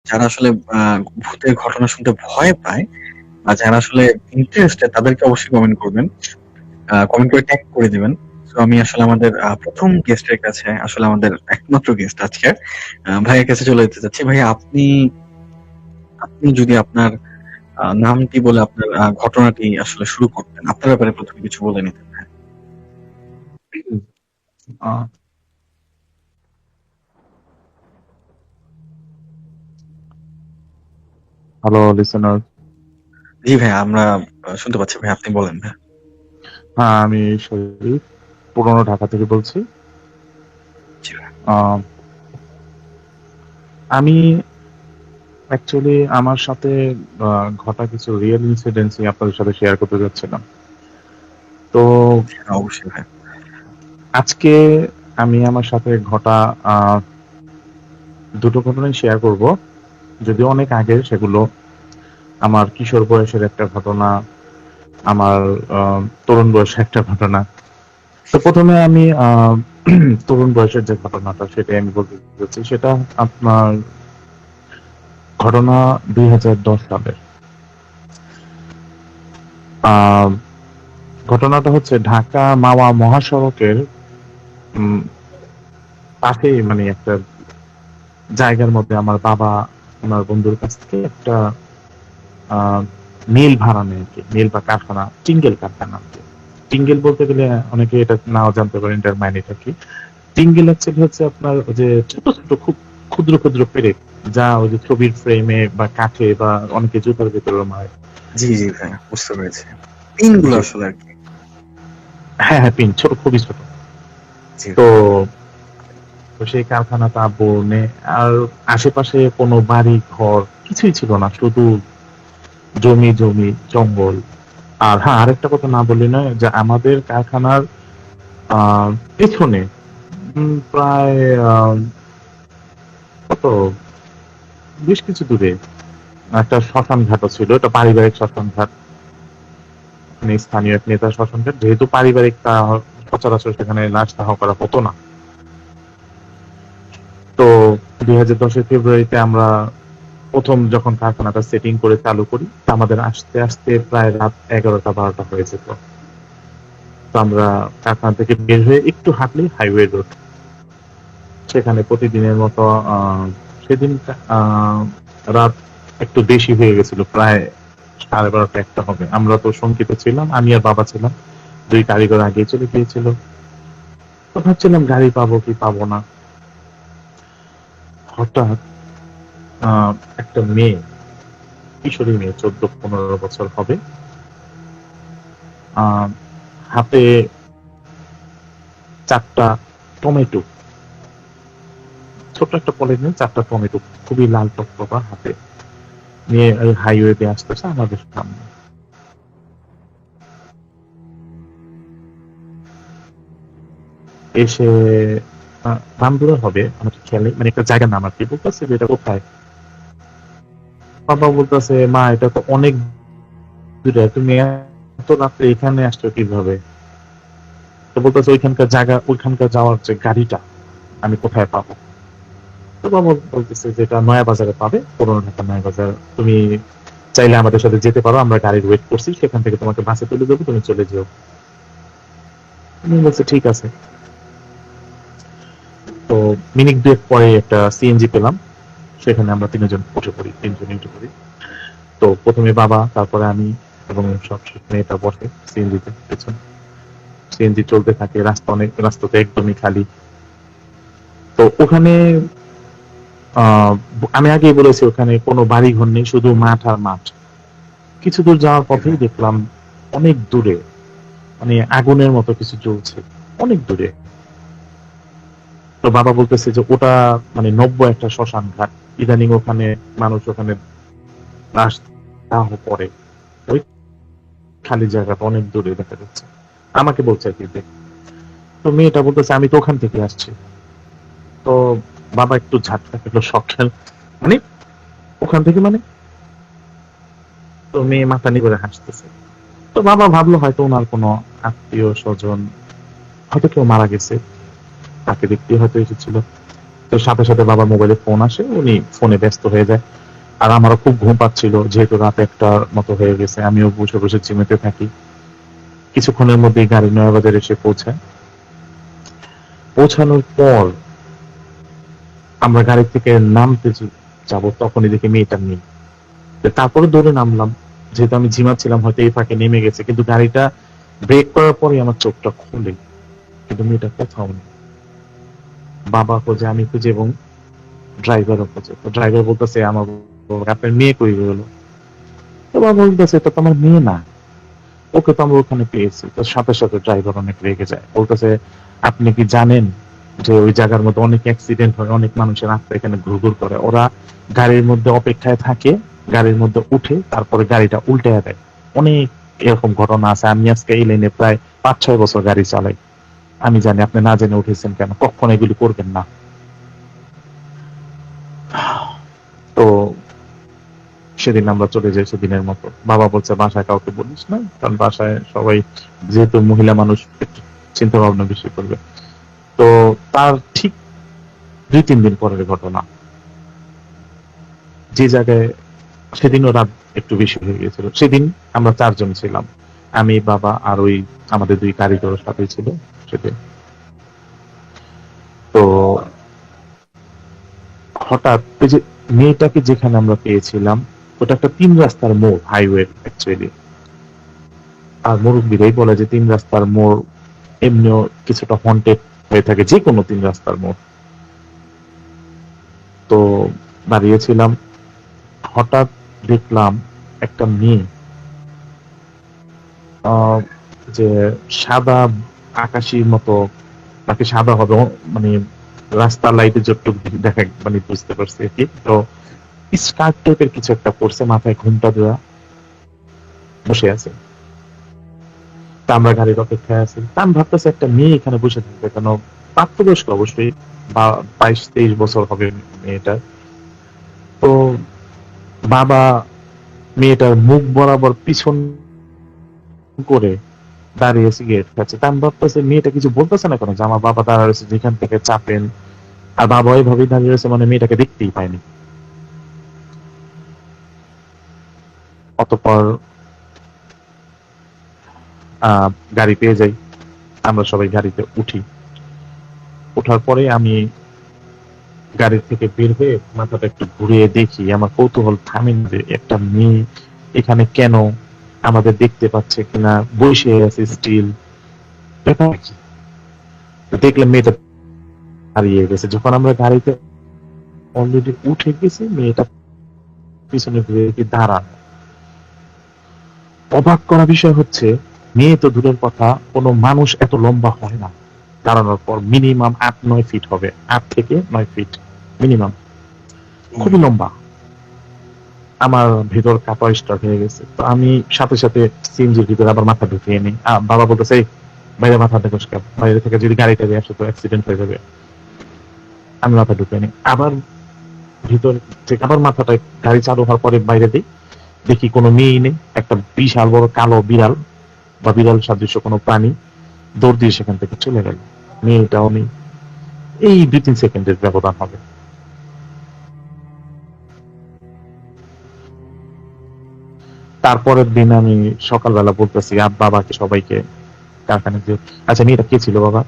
যারা আসলে ভূতের ঘটনা শুনতে ভয় পায় বা যারা আসলে ইন্টারেস্টেড তাদেরকে অবশ্যই কমেন্ট করবেন। কমেন্ট করে ট্যাগ করে দিবেন। সো আমি আসলে আমাদের ১ম গেস্টের কাছে আসলে আমাদের একমাত্র গেস্ট আজকের ভাইয়ের কাছে চলে যেতে চাচ্ছি। ভাইয়া আপনি আপনি যদি আপনার নামটি বলে আপনার ঘটনাটি আসলে শুরু করতেন। আপনার ব্যাপারে ১ম এ কিছু বলে নিতেন। হ্যাঁ। আহ হ্যালো লিসেনার। জি ভাইয়া আমরা শুনতে পাচ্ছি ভাইয়া আপনি বলেন ভাইয়া। হ্যাঁ, আমি শরীফ, পুরনো ঢাকা থেকে বলছি। জি ভাইয়া। আহ, আমি অ্যাকচুয়ালি আমার সাথে ঘটা কিছু রিয়েল ইনসিডেন্টসই আপনাদের সাথে শেয়ার করতে যাচ্ছিলাম। তো হ্যাঁ, অবশ্যই ভাইয়া। আজকে আমি আমার সাথে ঘটা আহ, দুটো ঘটনাই শেয়ার করব, যদিও অনেক আগের সেগুলো। আমার কিশোর বয়সের একটা ঘটনা, আমার তরুণ বয়সের একটা ঘটনা। তো প্রথমে আমি তরুণ বয়সের যে ঘটনাটা সেটাই আমি বলতে চাচ্ছি। সেটা আপনার ঘটনা 2010 সালের। আহ, ঘটনাটা হচ্ছে ঢাকা মাওয়া মহাসড়কের উম, পাশেই, মানে একটা জায়গার মধ্যে আমার বাবা ওনার বন্ধুর কাছ থেকে একটা আহ, মিল ভাড়া নেয় আর কি। মিল বা কারখানা, টিঙ্গেল কারখানা আর কি। টিঙ্গেল বলতে গেলে অনেকে এটা নাও জানতে পারেন, এটার মাইনেটা কি। টিঙ্গেল অ্যাকচুয়ালি হচ্ছে আপনার ওই যে ছোট ছোট খুব ক্ষুদ্র ক্ষুদ্র পেরেক, যা ওই যে ছবির ফ্রেমে বা কাঠে বা অনেকে জুতার ভিতরে মারে। জি, জি ভাইয়া বুঝতে পেরেছি। পিনগুলো জি, আসলে আরকি। হ্যাঁ হ্যাঁ, পিন ছোট, খুবই ছোট। জি তো ভাইয়া। তো সেই কারখানাটা বনে, আর আশেপাশে কোনো বাড়ি ঘর কিছুই ছিল না, শুধু জমি জমি জঙ্গল। আর হ্যাঁ, আরেকটা কথা না বললি নয়, যে আমাদের কারখানার পেছনে প্রায় কত বেশ কিছু দূরে একটা শ্মশান ঘাটও ছিল। এটা পারিবারিক শ্মশান ঘাট, মানে স্থানীয় এক নেতার শ্মশান ঘাট। যেহেতু পারিবারিক, তা সচরাচর সেখানে লাশ দাহ করা হতো না। তো 2010-এর ফেব্রুয়ারিতে আমরা প্রথম যখন কারখানাটা সেটিং করে চালু করি, আমাদের আসতে আসতে প্রায় রাত 11টা 12টা হয়ে যেত। তো আমরা কারখানা থেকে বের হয়ে একটু হাঁটলেই হাইওয়ে রোড। সেখানে প্রতিদিনের মতো সেদিন আহ, রাত একটু বেশি হয়ে গেছিল, প্রায় 12:30 1টা হবে। আমরা তো শঙ্কিত ছিলাম, আমি আর বাবা ছিলাম। দুই কারিগর আগেই চলে গিয়েছিল। তো ভাবছিলাম গাড়ি পাবো কি পাবো না। হঠাৎ আহ, একটা মেয়ে, কিশোরী মেয়ে, 14-15 বছর হবে, আহ, হাতে 4টা টমেটো, ছোট্ট একটা পলিথিনে 4টা টমেটো, খুবই লাল টকটকা হাতে নিয়ে ওই হাইওয়েতে আসতেছে আমাদের সামনে। এসে রামদুরা হবে আমার ঠিক খেয়াল নেই, মানে একটা জায়গার নাম আর কি। বলতেছে যে এটা কোথায়। বাবা বলতেছে, মা এটা তো অনেক দূরে, তুমি এত রাত্রে এখানে আসছো কিভাবে। তো বলতেছে ওইখানকার জায়গা, ওইখানকার যাওয়ার যে গাড়িটা আমি কোথায় পাবো। তো বাবা বলতেছে যে এটা নয়া বাজারে পাবে, পুরোনো ঢাকা নয়া বাজার। তুমি চাইলে আমাদের সাথে যেতে পারো, আমরা গাড়ির ওয়েট করছি, সেখান থেকে তোমাকে বাসে তুলে দেবো, তুমি চলে যেও। আমি বলছি ঠিক আছে। তো মিনিট দুয়েক পরে একটা সিএনজি পেলাম, সেখানে আমরা তিনজন উঠে পড়ি, তিনজন উঠে পড়ি। তো প্রথমে বাবা, তারপরে আমি, এবং সব মেয়েটা বসে সিএনজিতে পেছনে। সিএনজি চলতে থাকে, রাস্তা তো একদমই খালি। তো ওখানে আহ আমি আগেই বলেছি, ওখানে কোনো বাড়ি ঘর নেই, শুধু মাঠ আর মাঠ। কিছু দূর যাওয়ার জি পথেই ভাইয়া। দেখলাম অনেক দূরে, মানে আগুনের মতো কিছু জ্বলছে অনেক দূরে। তো বাবা বলতেছে যে ওটা মানে নব্য একটা শ্মশান ঘাট, ইদানিং ওখানে মানুষ ওখানে লাশ দাহ করে। ওই খালি জায়গাটা অনেক দূরে দেখা যাচ্ছে, আমাকে বলছে আর কি যে। তো মেয়েটা বলতেছে আমি তো ওখান থেকে আসছি। তো বাবা একটু ঝাটকা খেলো, শখ খেল, মানে ওখান থেকে মানে। তো মেয়ে মাথা নিয়ে করে হাসতেছে। তো বাবা ভাবলো হয়তো ওনার কোনো আত্মীয় স্বজন, হয়তো কেউ মারা গেছে, তাকে দেখতে হয়তো এসেছিল। তো সাথে সাথে বাবার মোবাইলে ফোন আসে, উনি ফোনে ব্যস্ত হয়ে যায়। আর আমারও খুব ঘুম পাচ্ছিল, যেহেতু রাত 1টার মতো হয়ে গেছে। আমিও বসে বসে চিমেতে থাকি। কিছুক্ষণের মধ্যেই গাড়ি নয়াবাজার এসে পৌঁছায়। পৌঁছানোর পর আমরা গাড়ি থেকে নামতে যাব, তখনই দেখি মেয়েটা নেই। তো তারপরে দৌড়ে নামলাম, যেহেতু আমি ঝিমাচ্ছিলাম, হয়তো এই ফাঁকে নেমে গেছে। কিন্তু গাড়িটা ব্রেক করার পরে আমার চোখটা খুলে, কিন্তু মেয়েটা কোথাও নেই। বাবা খোঁজে, আমি খুঁজে, এবং ড্রাইভারও খোঁজে। তো ড্রাইভার বলতেছে, আমার আপনার মেয়ে কই গেল? তো বাবা বলতেছে, এটা তো আমার মেয়ে না, ওকে তো আমরা ওখানে পেয়েছি। তো সাথে সাথে ড্রাইভার অনেক রেগে যায়, বলতেছে, আপনি কি জানেন যে ওই জায়গার মধ্যে অনেক অ্যাক্সিডেন্ট হয়, অনেক মানুষের আত্মা এখানে ঘুরঘুর করে। ওরা গাড়ির মধ্যে অপেক্ষায় থাকে, গাড়ির মধ্যে উঠে তারপরে গাড়িটা উল্টে দেয়। অনেক এরকম ঘটনা আছে। আমি আজকে এই লাইনে প্রায় 5-6 বছর গাড়ি চালাই। আমি জানি আপনি না জেনে উঠেছেন কেন, কখনো এগুলি করবেন না। তো সেদিন আমরা চলে যাই সেদিনের মতো। বাবা বলছে, বাসায় কাউকে বলিস না, কারণ বাসায় সবাই, যেহেতু মহিলা মানুষ, একটু চিন্তা ভাবনা বেশি করবে। তো তার ঠিক 2-3 দিন পরের ঘটনা, যে জায়গায় সেদিনও রাত একটু বেশি হয়ে গেছিল। সেদিন আমরা 4 জন ছিলাম, আমি, বাবা, আর ওই আমাদের 2 কারিগর সাথে ছিল সেদিন। তো হঠাৎ ওই যে মেয়েটাকে যেখানে আমরা পেয়েছিলাম, ওটা একটা 3 রাস্তার মোড়, হাইওয়ে অ্যাকচুয়ালি। আর মুরব্বীরাই বলে যে 3 রাস্তার মোড় এমনিও কিছুটা হন্টেড হয়ে থাকে, যে কোনো 3 রাস্তার মোড়। তো দাঁড়িয়েছিলাম, হঠাৎ দেখলাম একটা মেয়ে, আহ, যে সাদা আকাশির মতো, নাকি সাদা হবে, মানে রাস্তার লাইটে যতটুকু দেখা, মানে বুঝতে পারছি আর কি। তো স্কার্ট টাইপের কিছু একটা পরছে, মাথায় ঘুমটা দেওয়া, বসে আছে। তা আমরা গাড়ির অপেক্ষায় আছি। তা আমি ভাবতেছি, একটা মেয়ে এখানে বসে থাকবে কেন? প্রাপ্তবয়স্ক অবশ্যই, বা 22-23 বছর হবে মেয়েটা। তো বাবা মেয়েটার মুখ বরাবর পিছন করে দাঁড়িয়ে সিগারেট খাচ্ছে। তা আমি ভাবতেছি, মেয়েটা কিছু বলতেছে না কেন, যে আমার বাবা দাঁড়া রয়েছে যেখান থেকে চাপেন, আর বাবা ওইভাবেই দাঁড়িয়ে রয়েছে, মানে মেয়েটাকে দেখতেই পায়নি। অতঃপর আহ গাড়ি পেয়ে যাই, আমরা সবাই গাড়িতে উঠি। ওঠার পরে আমি গাড়ি থেকে বের হয়ে মাথাটা একটু ঘুরিয়ে দেখি, আমার কৌতূহল থামে না যে একটা মেয়ে এখানে কেন, আমাদের দেখতে পাচ্ছে কিনা, বসে আছে স্টিল, ব্যাপার কি? তো দেখলাম মেয়েটা হারিয়ে গেছে। যখন আমরা গাড়িতে অলরেডি উঠে গেছি, মেয়েটা পিছনে ঘুরে দেখি দাঁড়ানো। অবাক করা বিষয় হচ্ছে, মেয়ে তো দূরের কথা, কোনো মানুষ এত লম্বা হয় না। দাঁড়ানোর পর মিনিমাম 8-9 ফিট হবে, 8 থেকে 9 ফিট মিনিমাম, খুবই লম্বা। আমার ভেতর কাঁপা স্টার্ট হয়ে গেছে। তো আমি সাথে সাথে সিএনজির ভিতরে আবার মাথা ঢুকিয়ে নিই। বাবা বলতেছে, "এই, বাইরে মাথা ঢুকাস কেন? বাইরে থেকে যদি গাড়িটা দিয়ে আসে তো অ্যাক্সিডেন্ট হয়ে যাবে।" আমি মাথা ঢুকিয়ে নিই আবার ভিতর থেকে। আবার মাথাটা গাড়ি চালু হওয়ার পরে বাইরে দিই, দেখি কোনো মেয়েই নেই। একটা বিশাল বড় কালো বিড়াল বা বিড়াল সাদৃশ্য কোনো প্রাণী দৌড় দিয়ে সেখান থেকে চলে গেল। মেয়েটাও নেই। এই 2-3 সেকেন্ডের ব্যবধান হবে। তারপরের দিন আমি সকালবেলা বলতেছি বাবাকে, সবাইকে, কারখানা যে, আচ্ছা মেয়েটা কে ছিল বাবা?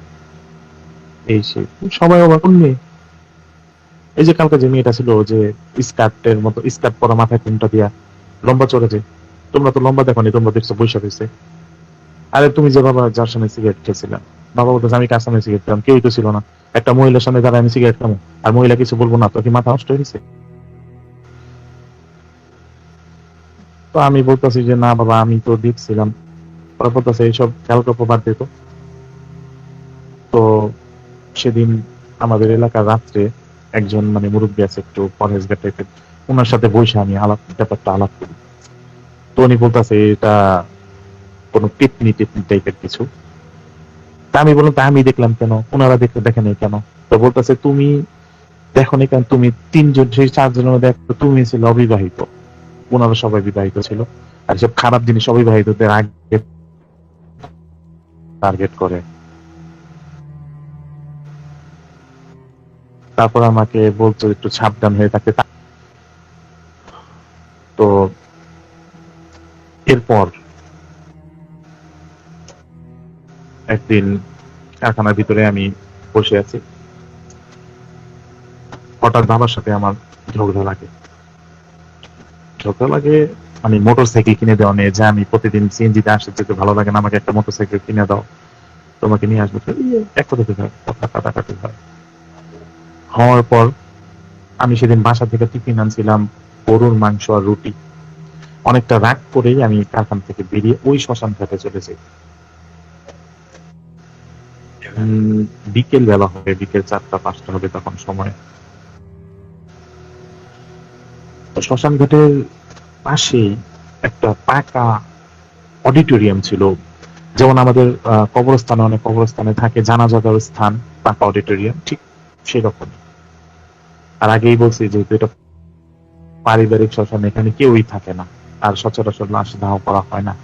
এই সে। সবাই অবাক, কোন মেয়ে? এই যে কালকে যে মেয়েটা ছিল, যে স্কার্টের মতো, স্কার্ট পরা, মাথায় ঘুমটা দিয়া, লম্বা চড়েছে। তোমরা তো লম্বা দেখো নি, তোমরা দেখছো বৈশা হয়েছে। আরে তুমি যে বাবা যার সামনে সিগারেট খেয়েছিলাম। বাবা বলতেছে, আমি কার সামনে সিগারেট খেলাম? কেউই তো ছিল না। একটা মহিলার সামনে দাঁড়ায় আমি সিগারেট খাবো, আর মহিলা কিছু বলবো না? তো কি মাথা নষ্ট হয়েছে? তো আমি বলতেছি যে, না বাবা, আমি তো দেখছিলাম। ওরা বলতেছে, এইসব গল্প বাদ দিত। তো সেদিন আমাদের এলাকার রাত্রে একজন, মানে মুরব্বী আছে, একটু পরহেজগার টাইপের, ওনার সাথে বসে আমি ব্যাপারটা আলাপ করি। তো উনি বলতেছে, এটা কোনো পেতনি টেতনি টাইপের কিছু। তা আমি বললাম, তা আমি দেখলাম কেন, ওনারা দেখতে দেখে নাই কেন? তো বলতেছে, তুমি দেখো নি কেন? তুমি 3 জন, সেই 4 জনের মধ্যে একটা তুমি ছিল অবিবাহিত, ওনারা সবাই বিবাহিত ছিল। আর সব খারাপ জিনিস অবিবাহিতদের আগে টার্গেট করে। তারপর আমাকে বলতো একটু সাবধান হয়ে থাকতে। তো এরপর একদিন কারখানার ভিতরে আমি বসে আছি, হঠাৎ বাবার সাথে আমার ঝগড়া লাগে। মানে মোটর সাইকেল কিনে দেওয়া নিয়ে, যে আমি প্রতিদিন সিএনজিতে আসতে যেতে ভালো লাগে না, আমাকে একটা মোটর সাইকেল কিনে দাও, তোমাকে নিয়ে আসবো। এক কথা থেকে কথা কাটাকাটি হয়। হওয়ার পর আমি সেদিন বাসা থেকে টিফিন আনছিলাম গরুর মাংস আর রুটি। অনেকটা রাগ করেই আমি কারখানা থেকে বেরিয়ে ওই শ্মশান ঘাটে চলে যাই। বিকেল বেলা হবে, বিকেল 4টা-5টা হবে তখন সময়। তো শ্মশান ঘাটের পাশেই একটা পাকা অডিটোরিয়াম ছিল, যেমন আমাদের কবরস্থানে অনেক কবরস্থানে থাকে জানাজা দেওয়ার স্থান, পাকা অডিটোরিয়াম ঠিক সেরকম। আর আগেই বলছি যেহেতু এটা পারিবারিক শ্মশান, এখানে কেউই থাকে না, আর সচরাচর লাশ দাহ করা হয় না।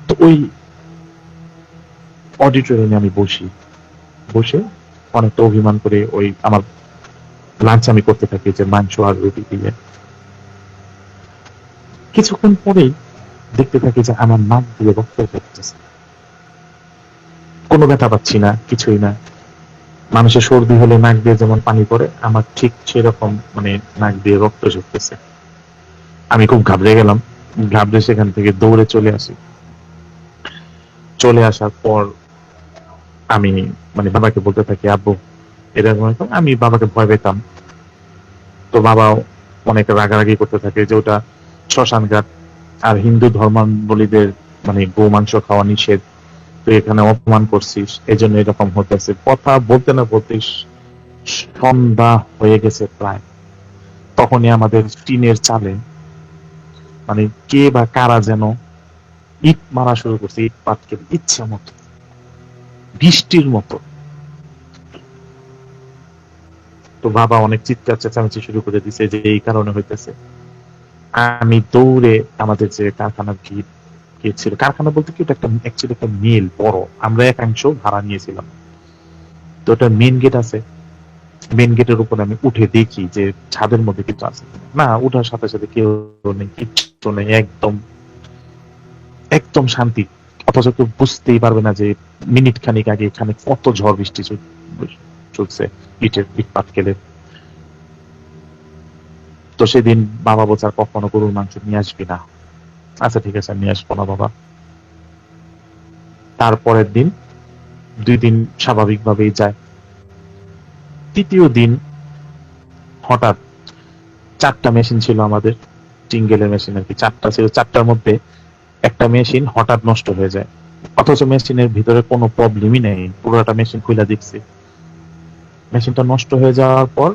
তো ওই অডিটোরিয়ামে আমি বসে অনেকটা অভিমান করে ওই আমার লাঞ্চ আমি করতে থাকি, যে মাংস আর রুটি দিয়ে। কিছুক্ষণ পরেই দেখতে থাকি যে আমার নাক দিয়ে রক্ত পড়তেছে। কোনো ব্যথা পাচ্ছি না, কিছুই না। মানুষের সর্দি হলে নাক দিয়ে যেমন পানি পড়ে, আমার ঠিক সেরকম মানে নাক দিয়ে রক্ত ঝরতেছে। আমি খুব ঘাবড়ে গেলাম, ঘাবড়ে সেখান থেকে দৌড়ে চলে আসি। চলে আসার পর আমি মানে বাবাকে বলতে থাকি, আব্বু এরকম এরকম। আমি বাবাকে ভয় পেতাম, তো বাবাও অনেক রাগারাগি করতে থাকে যে ওটা শ্মশান ঘাট, আর হিন্দু ধর্মাবলীদের মানে গো মাংস খাওয়া নিষেধ, তুই এখানে অপমান করছিস, এই জন্য এরকম হতেছে। কথা বলতে না বলতে সন্ধ্যা হয়ে গেছে প্রায়। তখনই আমাদের টিনের চালে মানে কে বা কারা যেন ইট মারা শুরু করছে, ইট পাটকে ইচ্ছা মতো, বৃষ্টির মতো। তো বাবা অনেক চিৎকার চেঁচামেচি শুরু করে দিছে যে এই কারণে হইতেছে। আমি দৌড়ে আমাদের যে কারখানার গেট ছিল, কারখানা বলতে কি, ওটা একটা অ্যাকচুয়ালি একটা মিল বড়, আমরা একাংশ ভাড়া নিয়েছিলাম। তো ওটা মেন গেট আছে, মেন গেটের উপরে আমি উঠে দেখি যে ছাদের মধ্যে কিছু আছে না। উঠার সাথে সাথে কেউ নেই, কিচ্ছু নেই, একদম একদম শান্তি। অথচ কেউ বুঝতেই পারবে না যে মিনিট খানিক আগে এখানে কত ঝড় বৃষ্টি চলছে ইট পাটকেলে। তো সেদিন বাবা বলছে আর কখনো গরুর মাংস নিয়ে আসবি না। আচ্ছা ঠিক আছে, নিয়ে আসবো না বাবা। তারপরের দিন 2 দিন স্বাভাবিকভাবেই যায়। তৃতীয় দিন হঠাৎ 4টা মেশিন ছিল আমাদের, টিঙ্গেলের মেশিন আর কি, 4টা ছিল। 4টার মধ্যে একটা মেশিন হঠাৎ নষ্ট হয়ে যায়, অথচ মেশিনের ভিতরে কোনো প্রবলেমই নেই। পুরোটা মেশিন খুলে দেখছি। মেশিনটা নষ্ট হয়ে যাওয়ার পর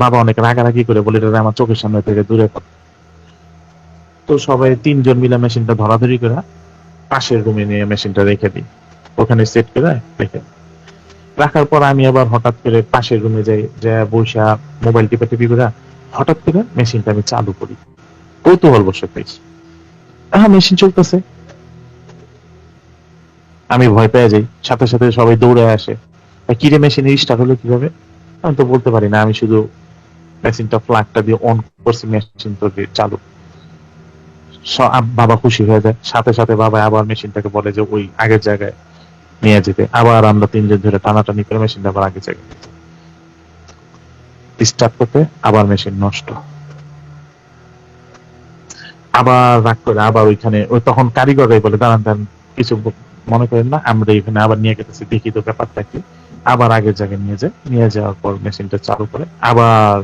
বাবা অনেক রাগারাগি করে বলে, এটা আমার চোখের সামনে থেকে দূরে কর। তো সবাই 3জন মিলে মেশিনটা ধরাধরি করে পাশের রুমে নিয়ে মেশিনটা রেখে দিই, ওখানে সেট করে রেখে রাখার পর আমি আবার হঠাৎ করে পাশের রুমে যাই, যে বৈশা মোবাইল টিপি করে হঠাৎ করে মেশিনটা আমি চালু করি, কৌতূহল বসে পেয়েছি। মেশিন চলতেছে। আমি ভয় পেয়ে যাই, সাথে সাথে সবাই দৌড়ে আসে, কিরে মেশিন স্টার্ট হলো কিভাবে? আমি তো বলতে পারি না, আমি শুধু মেশিনটা প্লাগটা দিয়ে অন করছি, মেশিন তো চালু। বাবা খুশি হয়ে যায়, সাথে সাথে বাবা আবার মেশিনটাকে বলে যে ওই আগের জায়গায় নিয়ে যেতে। আবার আমরা 3জন ধরে টানাটানি করে মেশিনটা আবার আগের জায়গায় স্টার্ট করতে, আবার মেশিন নষ্ট। আবার রাগ করে আবার ওইখানে তখন কারিগররাই বলে, দাঁড়ান দাঁড়ান, কিছু মনে করেন না, আমরা এখানে আবার নিয়ে গেতেছি, দেখি তো ব্যাপারটা কি। আবার আগের জায়গায় নিয়ে যাওয়ার পর মেশিনটা চালু করে আবার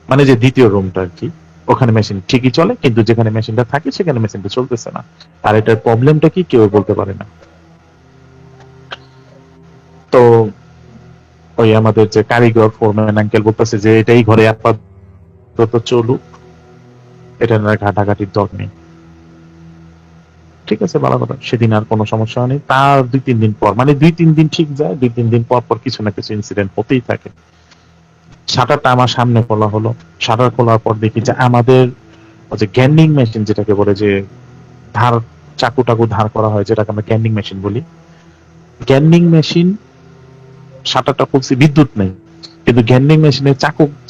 মানে যে দ্বিতীয় রুমটা আর কি, ওখানে মেশিন ঠিকই চলে, কিন্তু যেখানে মেশিনটা থাকে সেখানে মেশিনটা চলতেছে না। আর এটার প্রবলেমটা কি কেউ বলতে পারে না। তো ওই আমাদের যে কারিগর ফোরম্যান আঙ্কেল বলতেছে যে এটাই ঘরে আপাতত চলুক, এটা না ঘাটাঘাটির দরকার নেই। ঠিক আছে, ভালো কথা। সেদিন আর কোনো সমস্যা নেই। তার 2-3 দিন পর, মানে 2-3 দিন ঠিক যায়, 2-3 দিন পর পর কিছু না কিছু ইনসিডেন্ট হতেই থাকে। শাটারটা আমার সামনে খোলা হলো। শাটার খোলার পর দেখি যে আমাদের যে গ্যান্ডিং মেশিন, যেটাকে বলে যে ধার চাকু টাকু ধার করা হয়, যেটাকে আমরা গ্যান্ডিং মেশিন বলি, গ্যান্ডিং মেশিন শাটারটা খুলছি, বিদ্যুৎ নেই, কিন্তু গ্যান্ডিং মেশিনের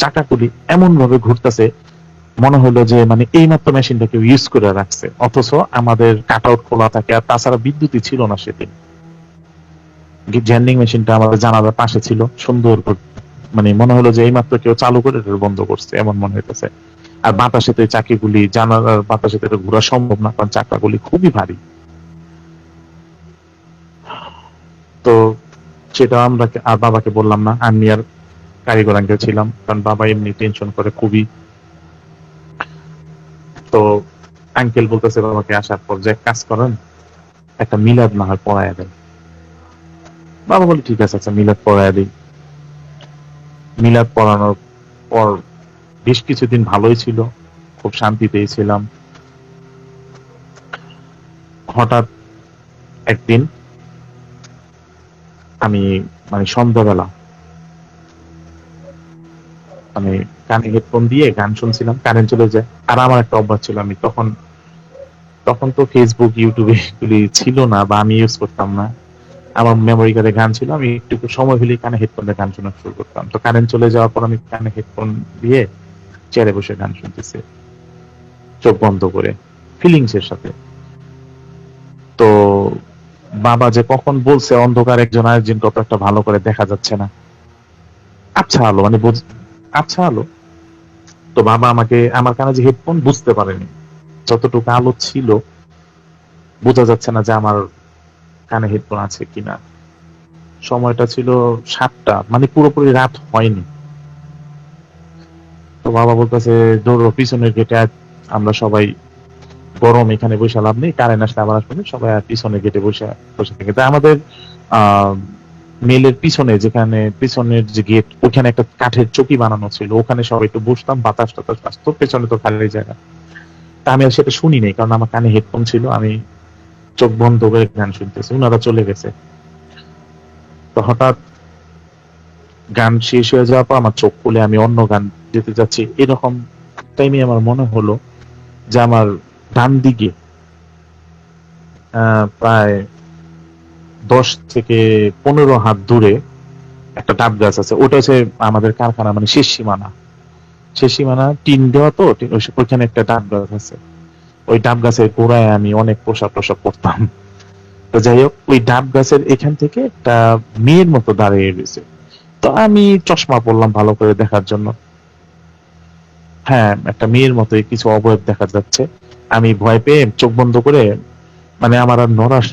চাকাগুলি এমন ভাবে ঘুরতেছে মনে হলো যে মানে এইমাত্র মেশিনটা কেউ ইউজ করে রাখছে, অথচ আমাদের কাট আউট খোলা থাকে, আর তাছাড়া বিদ্যুৎই ছিল না সেদিন। জেন্ডিং মেশিনটা আমাদের জানালার পাশে ছিল, সুন্দর করে মানে মনে হলো যে এইমাত্র কেউ চালু করে এটা বন্ধ করছে, এমন মনে হইতেছে। আর বাতাসে তো এই চাকিগুলি, জানালার বাতাসে তো এটা ঘোরা সম্ভব না, কারণ চাকাগুলি খুবই ভারী। তো সেটা আমরা আর বাবাকে বললাম না, আমি আর কারিগর আঙ্কেল ছিলাম, কারণ বাবা এমনি টেনশন করে খুবই। তো আঙ্কেল বলতেছে বাবাকে আসার পর যে এক কাজ করেন, একটা মিলাদ না হয় পড়ায় দেন। বাবা বলে ঠিক আছে, আচ্ছা মিলাদ পড়ায় দিই। মিলাদ পড়ানোর পর বেশ কিছুদিন ভালোই ছিল, খুব শান্তি পেয়েছিলাম। হঠাৎ একদিন আমি মানে সন্ধ্যাবেলা মানে কানে হেডফোন দিয়ে গান শুনছিলাম, কারেন্ট চলে যায়। আর আমার একটা অভ্যাস ছিল, আমি তখন তখন তো ফেসবুক ইউটিউবে এগুলি ছিল না, বা আমি ইউজ করতাম না। আমার মেমোরি কার্ডে গান ছিল, আমি একটু সময় হলেই কানে হেডফোনে গান শোনা শুরু করতাম। তো কারেন্ট চলে যাওয়ার পর আমি কানে হেডফোন দিয়ে চেয়ারে বসে গান শুনতেছি, চোখ বন্ধ করে, ফিলিংস এর সাথে। তো বাবা যে কখন বলছে অন্ধকার একজন আরেকজন কত একটা ভালো করে দেখা যাচ্ছে না, আচ্ছা আলো মানে আচ্ছা আলো। তো বাবা আমাকে, আমার কানে যে হেডফোন বুঝতে পারেনি, যতটুকু আলো ছিল বোঝা যাচ্ছে না যে আমার কানে হেডফোন আছে কিনা। সময়টা ছিল 7টা, মানে পুরোপুরি রাত হয়নি। তো বাবা বলতেছে দৌড়ো পিছনের গেটে, আমরা সবাই গরম, এখানে বসে লাভ নেই, কারেন্ট আসলে আবার আসবে, সবাই আর পিছনের গেটে বসে বসে থাকে। তা আমাদের আহ মেলের পিছনে, যেখানে পিছনের যে গেট, ওখানে একটা কাঠের চকি বানানো ছিল, ওখানে সবাই একটু বসতাম, বাতাস টাতাস আসতো, পেছনে তো খালি জায়গা। তা আমি আর সেটা শুনি নাই, কারণ আমার কানে হেডফোন ছিল, আমি চোখ বন্ধ করে গান শুনতেছি, ওনারা চলে গেছে। তো হঠাৎ গান শেষ হয়ে যাওয়ার পর আমার চোখ খুলে আমি অন্য গান যেতে যাচ্ছি, এরকম টাইমে আমার মনে হলো যে আমার ডান দিকে প্রায় 10 থেকে 15 হাত দূরে একটা ডাব গাছ আছে। ওটা হচ্ছে আমাদের কারখানা, মানে শেষ সীমানা। শেষ সীমানা টিন দেওয়া, তো ওইখানে একটা ডাব গাছ আছে। ওই ডাব গাছের গোড়ায় আমি অনেক প্রসাব টসাব করতাম। তো যাই হোক, ওই ডাব গাছের এখান থেকে একটা মেয়ের মতো দাঁড়িয়ে রয়েছে। তো আমি চশমা পরলাম ভালো করে দেখার জন্য। হ্যাঁ, একটা মেয়ের মতোই কিছু অবয়ব দেখা যাচ্ছে। আমি ভয় পেয়ে চোখ বন্ধ করে, মানে আমার আর নড়ার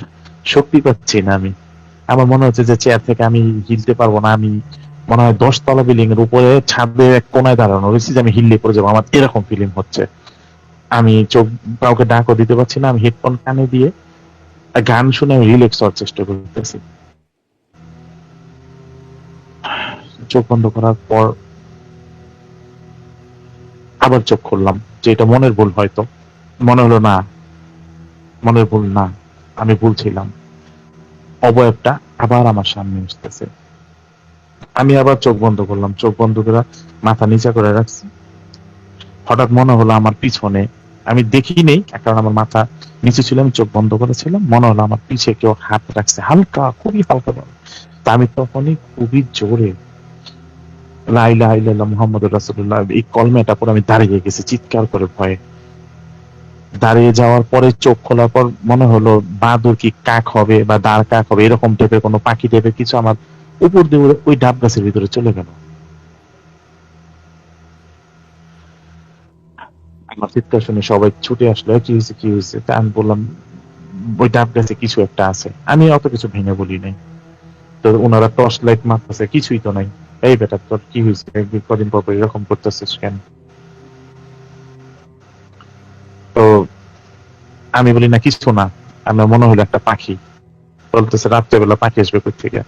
শক্তি পাচ্ছি না। আমি, আমার মনে হচ্ছে যে চেয়ার থেকে আমি হিলতে পারবো না। আমি মনে হয় 10 তলা বিল্ডিং এর উপরে ছাদে এক কোনায় দাঁড়ানো রয়েছি, যে আমি হিললে পড়ে যাবো, আমার এরকম ফিলিং হচ্ছে। আমি চোখ, কাউকে ডাকও দিতে পারছি না। আমি হেডফোন কানে দিয়ে গান শুনে আমি রিল্যাক্স হওয়ার চেষ্টা করতেছি। চোখ বন্ধ করার পর আবার চোখ খুললাম, যে এটা মনের ভুল হয়তো। মনে হলো না, মনের ভুল না, আমি ভুল ছিলাম। অবয়বটা আবার আমার সামনে আসতেছে। আমি আবার চোখ বন্ধ করলাম, চোখ বন্ধ করে মাথা নিচা করে রাখছি। হঠাৎ মনে হলো আমার পিছনে, আমি দেখি নেই কারণ আমার মাথা নিচে ছিল, আমি চোখ বন্ধ করেছিলাম, মনে হলো আমার পিছে কেউ হাত রাখছে, হালকা, খুবই হালকা ভাবে। তা আমি তখনই খুবই জোরে লা ইলাহা ইল্লাল্লাহ মুহাম্মাদুর রাসূলুল্লাহ এই কলমাটা পরে আমি দাঁড়িয়ে গেছি চিৎকার করে ভয়ে। দাঁড়িয়ে যাওয়ার পরে চোখ খোলার পর মনে হলো বাদুর কি কাক হবে বা দাঁড় কাক হবে, এরকম টাইপের কোনো পাখি টাইপের কিছু আমার উপর দিয়ে উড়ে ওই ডাব গাছের ভিতরে চলে গেল। আমার চিৎকার শুনে সবাই ছুটে আসলো, কি হয়েছে কি হয়েছে? তা আমি বললাম ওই ডাব গাছে কিছু একটা আছে। আমি অত কিছু ভেঙে বলি নাই। তো ওনারা টর্চ লাইট মারতেছে, কিছুই তো নাই। এই বেটা তোর কি হয়েছে, একদিন কদিন পর পর এরকম করতেছিস কেন? তো আমি বলি না কিছু না, আমার মনে হলো একটা পাখি। বলতেছে রাত্রেবেলা পাখি আসবে কোথা থেকে?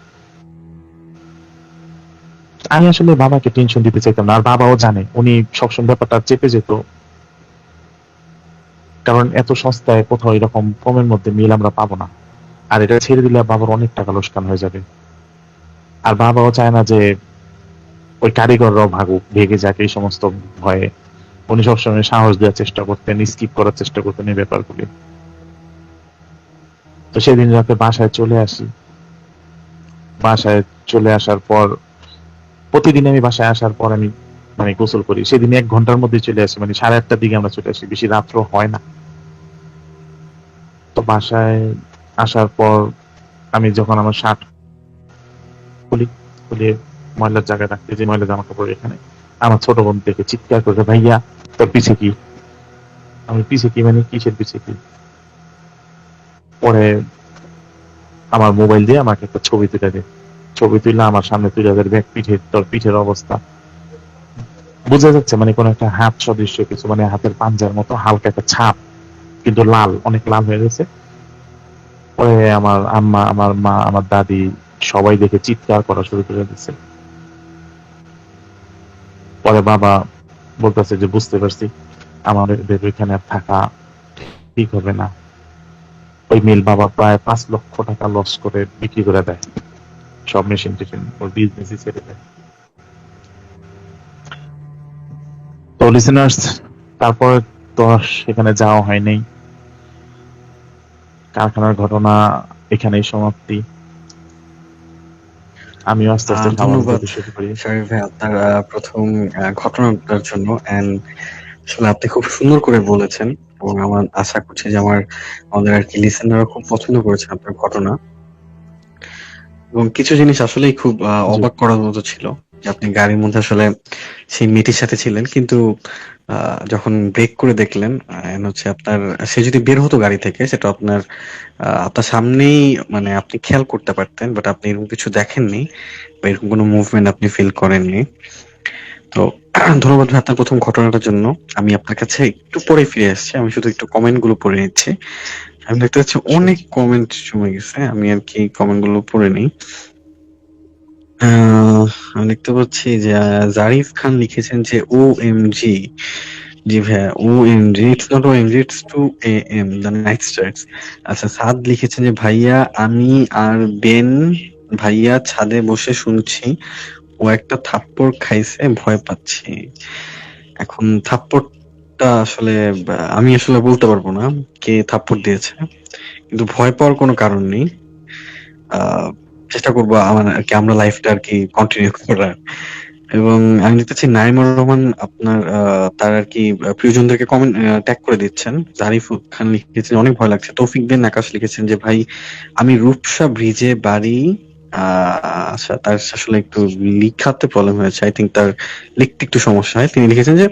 আমি আসলে বাবাকে টেনশন দিতে চাইতাম না, আর বাবাও জানে, উনি সবসময় ব্যাপারটা চেপে যেত, কারণ এত সস্তায় কোথাও এরকম কমের মধ্যে মিল আমরা পাবো না। আর এটা ছেড়ে দিলে বাবার অনেক টাকা লোকসান হয়ে যাবে। আর বাবাও চায় না যে ওই কারিগররাও ভাগুক, ভেগে যাক এই সমস্ত ভয়ে। উনি সবসময় সাহস দেওয়ার চেষ্টা করতেন, স্কিপ করার চেষ্টা করতেন এই ব্যাপারগুলি। তো সেদিন রাতে বাসায় চলে আসি। বাসায় চলে আসার পর, প্রতিদিন আমি বাসায় আসার পর আমি মানে গোসল করি, সেদিন 1 ঘন্টার মধ্যে চলে আসি, মানে 8:30টার দিকে আমরা চলে আসি, বেশি রাত্র হয় না। তো বাসায় আসার পর আমি যখন আমার শার্ট খুলি, খুলে ময়লার জায়গায় রাখতে, যে ময়লা জামা কাপড় এখানে, আমার ছোট বোন দেখে চিৎকার করে, ভাইয়া তোর পিছে কি? আমি পিছে কি মানে কিসের পিছে কি? পরে আমার মোবাইল দিয়ে আমাকে একটা ছবি তুলে দেয়, ছবি তুলে আমার সামনে তুলে দেয়, দেখ পিঠের, তোর পিঠের অবস্থা। বোঝা যাচ্ছে মানে কোন একটা হাত সদৃশ্য কিছু, মানে হাতের পাঞ্জার মতো হালকা একটা ছাপ, কিন্তু লাল, অনেক লাল হয়ে গেছে। পরে আমার আম্মা, আমার মা, আমার দাদি সবাই দেখে চিৎকার করা শুরু করে দিচ্ছে। পরে বাবা বলতেছে যে বুঝতে পারছি, আমাদের ওইখানে আর থাকা ঠিক হবে না। ওই মিল বাবা প্রায় 5 লক্ষ টাকা লস করে বিক্রি করে দেয়, সব মেশিন টেশিন, ওর বিজনেসই ছেড়ে দেয়। তো লিসেনার্স, তারপরে তো আর সেখানে যাওয়া হয় নাই। কারখানার ঘটনা এখানেই সমাপ্তি। আমিও আস্তে আস্তে স্বাভাবিক ধন্যবাদ হতে শুরু করি। শারীফ ভাই আপনার প্রথম ঘটনাটার জন্য। এন্ড আসলে আপনি খুব সুন্দর করে বলেছেন, এবং আমার আশা করছি যে আমাদের আর কি লিসেনাররা খুব পছন্দ করেছেন আপনার ঘটনা। এবং কিছু জিনিস আসলেই খুব জি, অবাক করার মতো ছিল, যে আপনি গাড়ির মধ্যে আসলে সেই মেয়েটির সাথে ছিলেন, কিন্তু যখন ব্রেক করে দেখলেন, and হচ্ছে আপনার, সে যদি বের হতো গাড়ি থেকে, সেটা আপনার সামনেই, মানে আপনি খেয়াল করতে পারতেন, বাট আপনি এরকম কিছু দেখেননি, বা এরকম কোনো মুভমেন্ট আপনি ফিল করেননি। তো ধন্যবাদ ভাই আপনার প্রথম ঘটনাটার জন্য। আমি আপনার কাছে একটু পরে ফিরে আসছি, আমি শুধু একটু কমেন্ট গুলো পড়ে নিচ্ছি। আমি দেখতে পাচ্ছি sure. অনেক কমেন্ট জমে গেছে, আমি আর কি কমেন্ট গুলো পড়ে নিই। আমি দেখতে পাচ্ছি যে জারিফ খান লিখেছেন যে ও এম জি। জি ভাইয়া, O M G, it's not O M G, it's 2 AM the night stars. আচ্ছা, সাদ লিখেছেন যে ভাইয়া আমি আর বেন ভাইয়া ছাদে বসে শুনছি, ও একটা থাপ্পড় খাইছে, ভয় পাচ্ছি। এখন থাপ্পড়টা আসলে আমি আসলে বলতে পারবো না কে থাপ্পড় দিয়েছে, কিন্তু ভয় পাওয়ার কোনো কারণ নেই। আহ চেষ্টা করবো আমার আর কি, আমরা লাইফটা আর কি কন্টিনিউ করার। এবং আমি দেখতেছি নাইমুর রহমান আপনার তার আর কি প্রিয়জনদেরকে কমেন্ট ট্যাগ করে দিচ্ছেন। জারিফ খান লিখেছেন অনেক ভয় লাগছে। তৌফিক বিন আকাশ লিখেছেন যে ভাই আমি রূপসা ব্রিজে বাড়ি। আচ্ছা, তার আসলে একটু লিখাতে প্রবলেম হয়েছে, আই থিঙ্ক তার লিখতে একটু সমস্যা হয়। তিনি লিখেছেন যে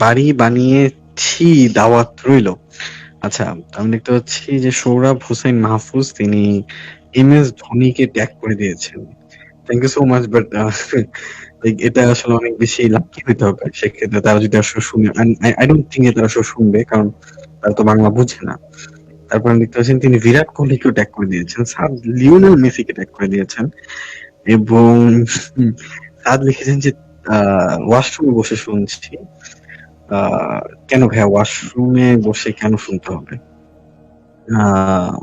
বাড়ি বানিয়েছি, দাওয়াত রইলো। আচ্ছা, আমি দেখতে পাচ্ছি যে সৌরভ হোসেন মাহফুজ তিনি MS ধোনিকে ট্যাগ করে দিয়েছেন। Thank you so much, but এটা আসলে অনেক বেশি লাকি হইতে হবে সেক্ষেত্রে, তারা যদি আসলে শুনে। আই ডোন্ট থিঙ্ক তারা আসলে শুনবে, কারণ তারা তো বাংলা বুঝে না। তারপর আমি দেখতে পাচ্ছেন তিনি বিরাট কোহলিকেও ট্যাগ করে দিয়েছেন, সাদ লিওনেল মেসিকে ট্যাগ করে দিয়েছেন, এবং সাদ লিখেছেন যে ওয়াশরুমে বসে শুনছি। আহ কেন ভাইয়া ওয়াশরুমে বসে কেন শুনতে হবে? আহ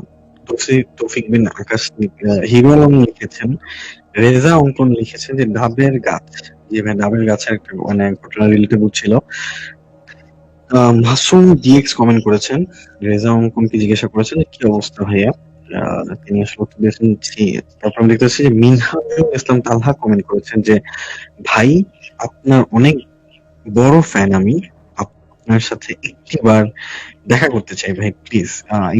তৌফিক বিন আকাশ হিরো আলম লিখেছেন, রেজা অঙ্কন লিখেছেন যে ডাবের গাছ। জি ভাই, ডাবের গাছের একটা মানে ঘটনা রিলেটেবল ছিল। মাসুম ডিএক্স কমেন্ট করেছেন, রেজা অঙ্কনকে জিজ্ঞাসা করেছেন যে কি অবস্থা ভাইয়া। তিনি আসলে উত্তর দিয়েছেন জি। তারপর আমি দেখতে পাচ্ছি যে মিনহাজুল ইসলাম তালহা কমেন্ট করেছেন যে ভাই আপনার অনেক বড় ফ্যান আমি, আপনার সাথে একটিবার দেখা করতে চাই ভাই, প্লিজ।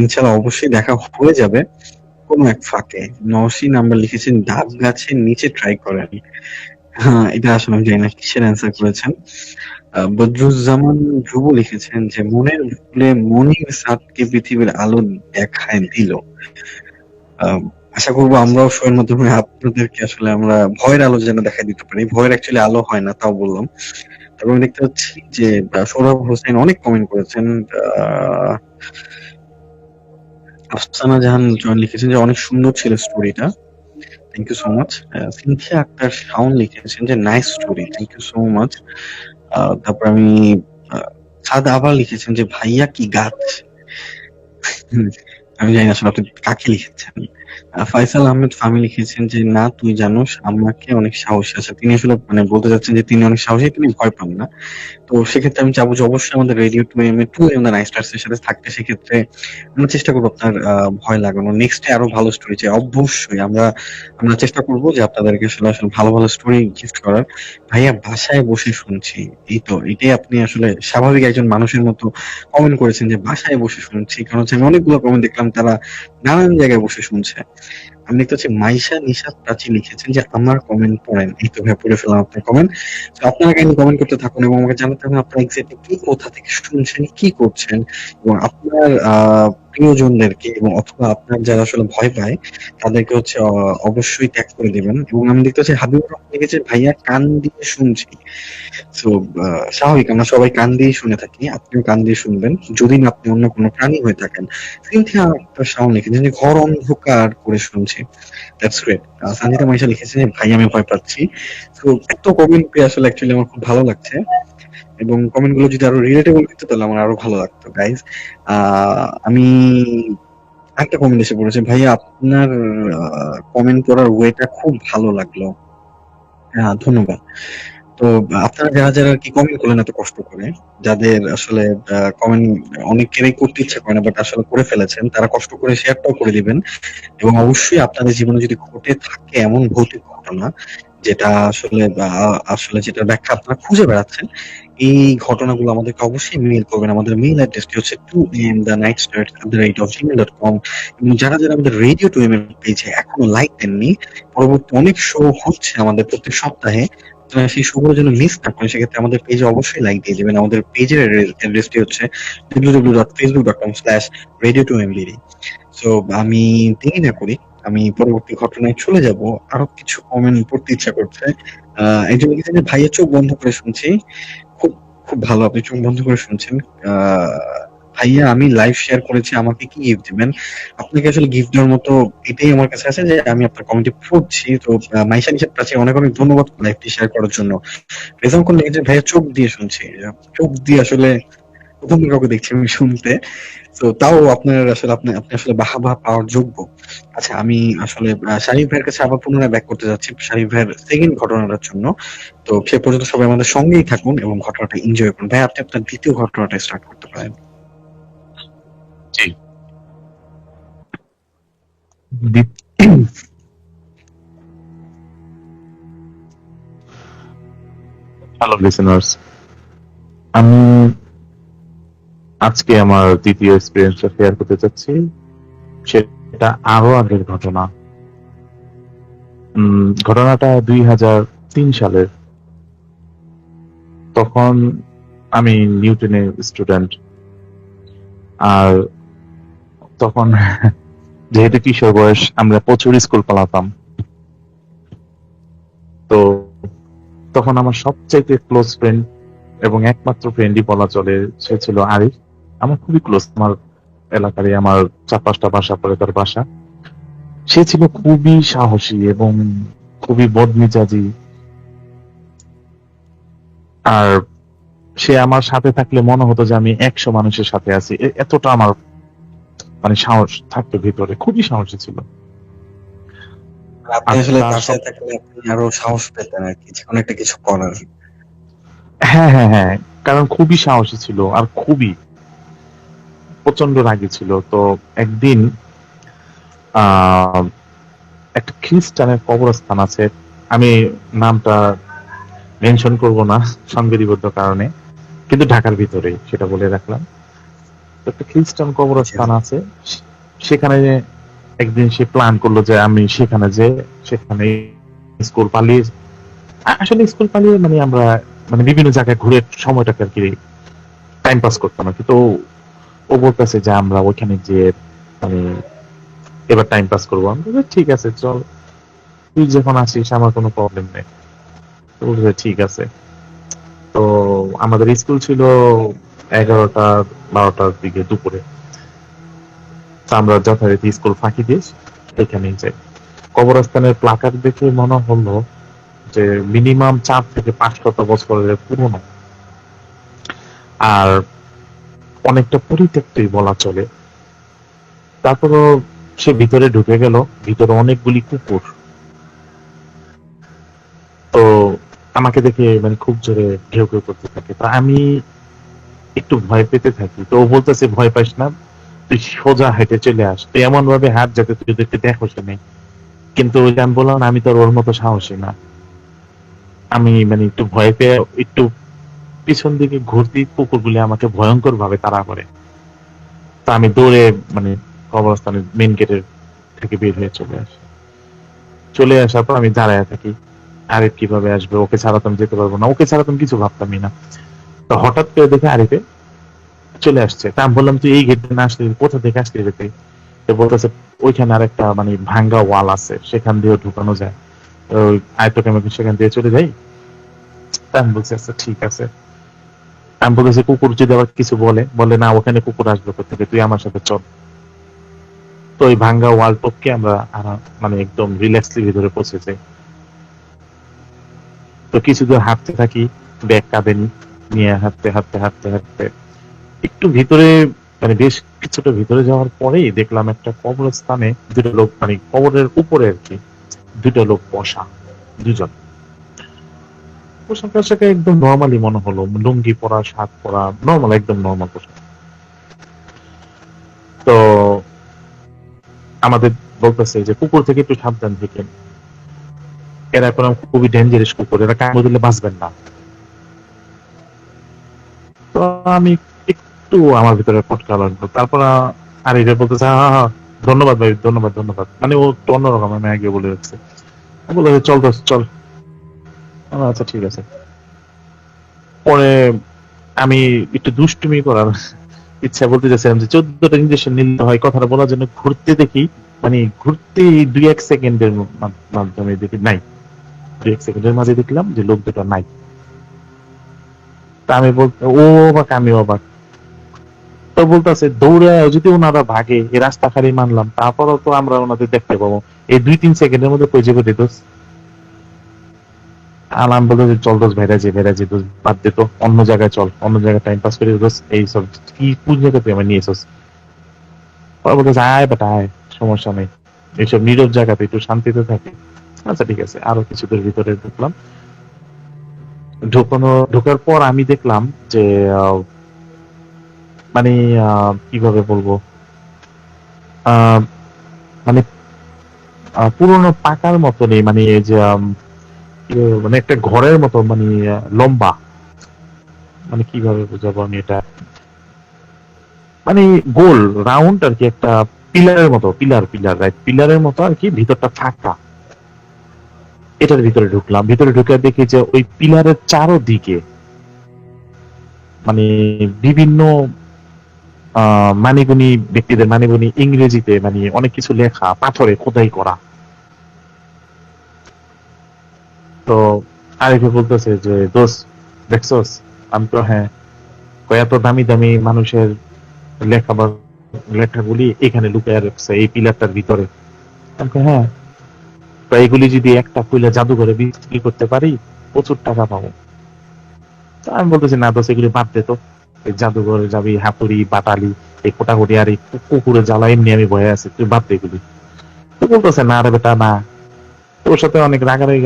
ইনশাল্লাহ অবশ্যই দেখা হয়ে যাবে কোনো এক ফাঁকে। নওশী নাম্বার লিখেছেন ডাব গাছের নিচে ট্রাই করেন। হ্যাঁ, এটা আসলে আমি জানি না কিসের অ্যান্সার করেছেন। বদরুজ্জামান ধ্রুব লিখেছেন যে মনের ভুলে মনির সাদকে পৃথিবীর আলো দেখায় দিল। আহ, আশা করবো আমরাও শোয়ের মাধ্যমে আপনাদেরকে আসলে আমরা ভয়ের আলো যেন দেখাই দিতে পারি। ভয়ের অ্যাকচুয়ালি আলো হয় না, তাও বললাম। তারপর আমি দেখতে পাচ্ছি যে সৌরভ হোসেন অনেক কমেন্ট করেছেন। আহ আফসানা জাহান জয়েন লিখেছেন যে অনেক সুন্দর ছিল স্টোরিটা, thank you so much. Sinthia Akter Shaon লিখেছেন যে nice story, thank you so much. তারপর আমি সাদ আবার লিখেছেন যে ভাইয়া কি গাছ। হুম, আমি জানি না আসলে আপনি কাকে লিখেছেন। ফায়সাল আহমেদ ফাহমি লিখেছেন যে, "না তুই জানোস আমাকে অনেক সাহসী।" আচ্ছা তিনি আসলে মানে বলতে চাচ্ছেন যে তিনি অনেক সাহসী, তিনি ভয় পান না। তো সেক্ষেত্রে আমি চাবো যে অবশ্যই আমাদের radio 2AM A 2AM the night stars এর সাথে থাকতে। সেক্ষেত্রে আমরা চেষ্টা করব আপনার ভয় লাগানোর। নেক্সট এ আরো ভালো স্টোরি চাই। অবশ্যই আমরা চেষ্টা করব যে আপনাদেরকে আসলে ভালো, ভালো স্টোরি গিফট করার। ভাইয়া বাসায় বসে শুনছি। এই তো এটাই আপনি আসলে স্বাভাবিক একজন মানুষের মতো কমেন্ট করেছেন যে বাসায় বসে শুনছি। কারণ হচ্ছে আমি অনেকগুলো কমেন্ট দেখলাম তারা নানান জায়গায় বসে শুনছে। আমি দেখতে পাচ্ছি মাইশা নিশাত প্রাচী লিখেছেন যে আমার কমেন্ট পড়েন। এই তো ভাইয়া পড়ে ফেললাম আপনার কমেন্ট। তো আপনারা কাইন্ডলি কমেন্ট করতে থাকুন এবং আমাকে জানাতে থাকুন আপনারা এক্সাক্টলি কি কোথা থেকে শুনছেন, কি করছেন এবং আপনার প্রিয়জনদেরকে এবং অথবা আপনার যারা আসলে ভয় পায় তাদেরকে হচ্ছে অবশ্যই ট্যাগ করে দিবেন। এবং আমি দেখতে পাচ্ছি হাবিবুর রহমান লিখেছে ভাইয়া কান দিয়ে শুনছি। সো স্বাভাবিক আমরা সবাই কান দিয়েই শুনে থাকি। আপনিও কান দিয়ে শুনবেন। যদি না আপনি অন্য কোনো প্রাণী হয়ে থাকেন। সিনথিয়া আক্তার শাওন লিখেছেন যে ঘর অন্ধকার করে শুনছি। That's great. সানজিদা মাইশা লিখেছেন যে ভাই আমি ভয় পাচ্ছি। তো এত কমেন্ট পেয়ে আসলে অ্যাকচুয়ালি আমার খুব ভালো লাগছে। এবং কমেন্ট গুলো যদি আরো রিলেটেবল হতো তাহলে আমার আরো ভালো লাগতো গাইজ। আমি একটা কমেন্ট এসে পড়েছে ভাইয়া আপনার কমেন্ট পড়ার ওয়েটা খুব ভালো লাগলো। হ্যাঁ ধন্যবাদ। তো আপনারা যারা আরকি কমেন্ট করলেন এত কষ্ট করে, যাদের আসলে কমেন্ট অনেকেরই করতে ইচ্ছা করে না বাট আসলে করে ফেলেছেন, তারা কষ্ট করে শেয়ারটাও করে দিবেন। এবং অবশ্যই আপনাদের জীবনে যদি ঘটে থাকে এমন ভৌতিক ঘটনা যেটা আসলে যেটার ব্যাখ্যা আপনারা খুঁজে বেড়াচ্ছেন, এই ঘটনাগুলো আমাদেরকে অবশ্যই মেইল করবেন। আমাদের মেইল অ্যাড্রেসটি হচ্ছে 2amthenightstars@gmail.com এবং যারা আমাদের রেডিও 2am এর পেজে এখনো লাইক দেননি, পরবর্তী অনেক শো হচ্ছে আমাদের প্রত্যেক সপ্তাহে। আপনারা সেই শোগুলো যেন মিস না করেন সেক্ষেত্রে আমাদের পেজে অবশ্যই লাইক দিয়ে দিবেন। আমাদের পেজের অ্যাড্রেসটি হচ্ছে www.facebook.com/radio2mdd। সো আমি দেরি না করি, আমি পরবর্তী ঘটনায় চলে যাব। আরো কিছু কমেন্ট পড়তে ইচ্ছা করছে। একজন লিখেছেন যে ভাইয়া চোখ বন্ধ করে শুনছি। খুব খুব ভালো আপনি চোখ বন্ধ করে শুনছেন। ভাইয়া আমি লাইভ শেয়ার করেছি আমাকে কি গিফট দিবেন? আপনাকে আসলে গিফট দেওয়ার মতো এটাই আমার কাছে আছে যে আমি আপনার কমেন্টে পড়ছি। তো মাইশা নিশাত প্রাচী অনেক ধন্যবাদ লাইভটি শেয়ার করার জন্য। রেজাউল খান লিখেছেন ভাইয়া চোখ দিয়ে শুনছি। চোখ দিয়ে আসলে প্রথম কাউকে দেখছি আমি শুনতে। তো তাও আপনি আসলে বাহবা পাওয়ার যোগ্য। আচ্ছা আমি আসলে শারীফ ভাইয়ের কাছে আবার পুনরায় ব্যাক করতে যাচ্ছি শারীফ ভাইয়ের সেকেন্ড ঘটনাটার জন্য। তো সে পর্যন্ত সবাই আমাদের সঙ্গেই থাকুন এবং ঘটনাটা এনজয় করুন। ভাই আপনি আপনার দ্বিতীয় ঘটনাটা স্টার্ট করতে পারেন। জি। দ্বি- হ্যালো লিসেনার্স, আমি আজকে আমার দ্বিতীয় এক্সপিরিয়েন্সটা শেয়ার করতে চাচ্ছি। সেটা আরো আগের ঘটনা। ঘটনাটা 2003 সালের। তখন আমি নিউটনের স্টুডেন্ট। আর তখন যেহেতু কিশোর বয়স, আমরা প্রচুর স্কুল পালাতাম। তো তখন আমার সবচাইতে ক্লোজ ফ্রেন্ড এবং একমাত্র ফ্রেন্ডই বলা চলে সে ছিল আরিফ। আমার খুবই ক্লোজ, আমার এলাকারই, আমার 4-5টা বাসা পরে তার বাসা। সে ছিল খুবই সাহসী এবং খুবই বদমেজাজি। আর সে আমার সাথে থাকলে মনে হতো যে আমি 100 মানুষের সাথে আছি। এতটা আমার মানে সাহস থাকতো ভিতরে, খুবই সাহসী ছিল। আপনি আর আসলে তার তার সব সাথে থাকলে আপনি আরো সাহস পেতেন আরকি যে কোনো একটা কিছু করার। হ্যাঁ, হ্যাঁ, হ্যাঁ, কারণ খুবই সাহসী ছিল আর খুবই প্রচন্ড রাগী ছিল। তো একদিন আহ একটা খ্রিস্টানের কবরস্থান আছে, আমি নামটা মেনশন করব না সংবিধিবদ্ধ কারণে, কিন্তু ঢাকার ভিতরে সেটা বলে রাখলাম। তো একটা খ্রিস্টান কবরস্থান আছে, সেখানে একদিন সে প্ল্যান করলো যে আমি সেখানে স্কুল পালিয়ে, আসলে স্কুল পালিয়ে মানে আমরা মানে বিভিন্ন জায়গায় ঘুরে সময়টাকে আর কি টাইম পাস করতাম আর কি। তো ও বলতেছে যে আমরা ওইখানে যে মানে এবার টাইম পাস করবো। আমি বলছি, ঠিক আছে চল, তুই যখন আসিস আমার কোনো প্রবলেম নেই। তো বলছে ঠিক আছে। তো আমাদের স্কুল ছিল 11টা-12টার দিকে দুপুরে। তো আমরা যথারীতি স্কুল ফাঁকি দিয়ে এখানেই যাই। কবরস্থানের প্লাকার্ড দেখে মনে হলো যে মিনিমাম 4 থেকে 5 শত বছরের পুরনো, আর অনেকটা পরিত্যক্তই বলা চলে। তারপরও সে ভিতরে ঢুকে গেল, ভিতরে অনেকগুলি কুকুর। তো আমাকে দেখে মানে খুব জোরে ঘেউ ঘেউ করতে থাকে। তো আমি একটু ভয় পেতে থাকি। তো ও বলতেছে ভয় পাইস না, তুই সোজা হেঁটে চলে আস, তুই এমন ভাবে হাত যাতে তুই ওদেরকে দেখো সে নেই। কিন্তু ওই যে আমি বললাম না, আমি তো আর ওর মতো সাহসী না। আমি মানে একটু ভয় পেয়ে একটু পিছন দিকে ঘুরতেই কুকুরগুলি আমাকে ভয়ঙ্কর ভাবে তাড়া করে। তা আমি দৌড়ে মানে কবরস্থানের মেন গেটের থেকে বের হয়ে চলে আসি। চলে আসার পর আমি দাঁড়ায় থাকি, আরিফ কিভাবে আসবে, ওকে ছাড়া তো আমি যেতে পারবো না, ওকে ছাড়া তো আমি কিছু ভাবতামই না। তো হঠাৎ করে দেখে আরিফে চলে আসছে। তা আমি বললাম তুই এই গেট দিয়ে না আসলে কোথা থেকে আসলি রে তুই? তো বলতেছে ওইখানে আর একটা মানে ভাঙ্গা ওয়াল আছে, সেখান দিয়েও ঢুকানো যায়, ওই আয়তকে আমি সেখান দিয়ে চলে যাই। তা আমি বলছি আচ্ছা ঠিক আছে। আমি বলেছি কুকুর যদি আবার কিছু বলে, বলে না ওখানে কুকুর আসবে কোথা থেকে, তুই আমার সাথে চল। তো ওই ভাঙ্গা ওয়াল টপকে আমরা মানে একদম রিল্যাক্সলি ভিতরে পৌঁছে যাই। তো কিছু দূর হাঁটতে থাকি, ব্যাগ কাঁধে নিয়ে হাঁটতে হাঁটতে হাঁটতে হাঁটতে একটু ভিতরে মানে বেশ কিছুটা ভিতরে যাওয়ার পরেই দেখলাম একটা কবরস্থানে দুটো লোক, মানে কবরের উপরে আর কি দুটো লোক বসা, দুজন। পোশাক আশাকে একদম নর্মালি মনে হলো, লুঙ্গি পরা, শার্ট পরা, নর্মাল, একদম নর্মাল পোশাক। তো আমাদের বলতেছে যে কুকুর থেকে একটু সাবধান থাকেন, এরা এখন খুবই ডেঞ্জারাস কুকুর, এরা কামড় দিলে বাঁচবেন না। তো আমি একটু আমার ভিতরে ফটকা লাগলো। তারপর আর এটা বলতেছে হ্যাঁ হ্যাঁ ধন্যবাদ ভাই, ধন্যবাদ ধন্যবাদ, মানে ও তো অন্যরকম, আমি আগে বলে যাচ্ছে। বলে চল দোস্ত চল। আচ্ছা ঠিক আছে। পরে আমি একটু দুষ্টুমি করার ইচ্ছা বলতে চাচ্ছিলাম যে 14টা ইঞ্জেকশন নিলে হয়, কথাটা বলার জন্য ঘুরতে দেখি, মানে ঘুরতে 2-1 সেকেন্ডের মাধ্যমে দেখি নাই, 2-1 সেকেন্ডের মাঝে দেখলাম যে লোক দুটো নাই। তা আমি বলতে ও অবাক, আমি অবাক। তো বলতেছে দৌড়ে যদি ওনারা ভাগে, এই রাস্তা খালি মানলাম, তারপরও তো আমরা ওনাদের দেখতে পাবো, এই 2-3 সেকেন্ডের মধ্যে কই যাবে দোষ। আলাম বলে যে চল দোষ, ভেড়াজি দোষ, বাদ দে তো, অন্য জায়গায় চল, অন্য জায়গায় টাইম পাস করে দোষ, এই সব কি কোন জায়গা তুই আমার নিয়ে এসোস। পরে বলতেছে আয় বেটা আয়, সমস্যা নেই, এইসব নীরব জায়গাতে একটু শান্তিতে থাকে। আচ্ছা ঠিক আছে, আরো কিছু দূর ভিতরে ঢুকলাম। ঢোকার পর আমি দেখলাম যে মানে কিভাবে বলবো, আহ, মানে পুরোনো পাকার মতো নেই, মানে এই যে মানে একটা ঘরের মতো, মানে লম্বা, মানে কিভাবে বোঝাবো আমি এটা, মানে গোল রাউন্ড আর কি, একটা পিলারের মতো, পিলার রাইট, পিলারের মতো আর কি, ভিতরটা ফাঁকা। এটার ভিতরে ঢুকলাম, ভিতরে ঢুকে দেখি যে ওই পিলারের চারোদিকে মানে বিভিন্ন মানিগুনি ব্যক্তিদের মানিগুনি ইংরেজিতে মানে অনেক কিছু লেখা, পাথরে খোদাই করা। তো আরেকে বলতেছে যে দোস্ত দেখছস? আমি তো হ্যাঁ। এত দামি দামি মানুষের লেখা বা লেখাগুলি এখানে লুকিয়ে রাখছে এই পিলারটার ভিতরে। আমি কই, হ্যাঁ। তো এগুলি যদি একটা খুলে জাদুঘরে বিক্রি করতে পারি, প্রচুর টাকা পাবো। তো আমি বলতেছি না দোস্ত, এগুলি বাদ দে তো, এই জাদুঘরে যাবি, হাতুড়ি বাটালি, এই কোটাকুটি আর এই কুকুরে জ্বালা, এমনি আমি ভয়ে আছি, তুই বাদ দে এগুলি। তো বলতেছে না রে বেটা না। ওর সাথে অনেক রাগারাগি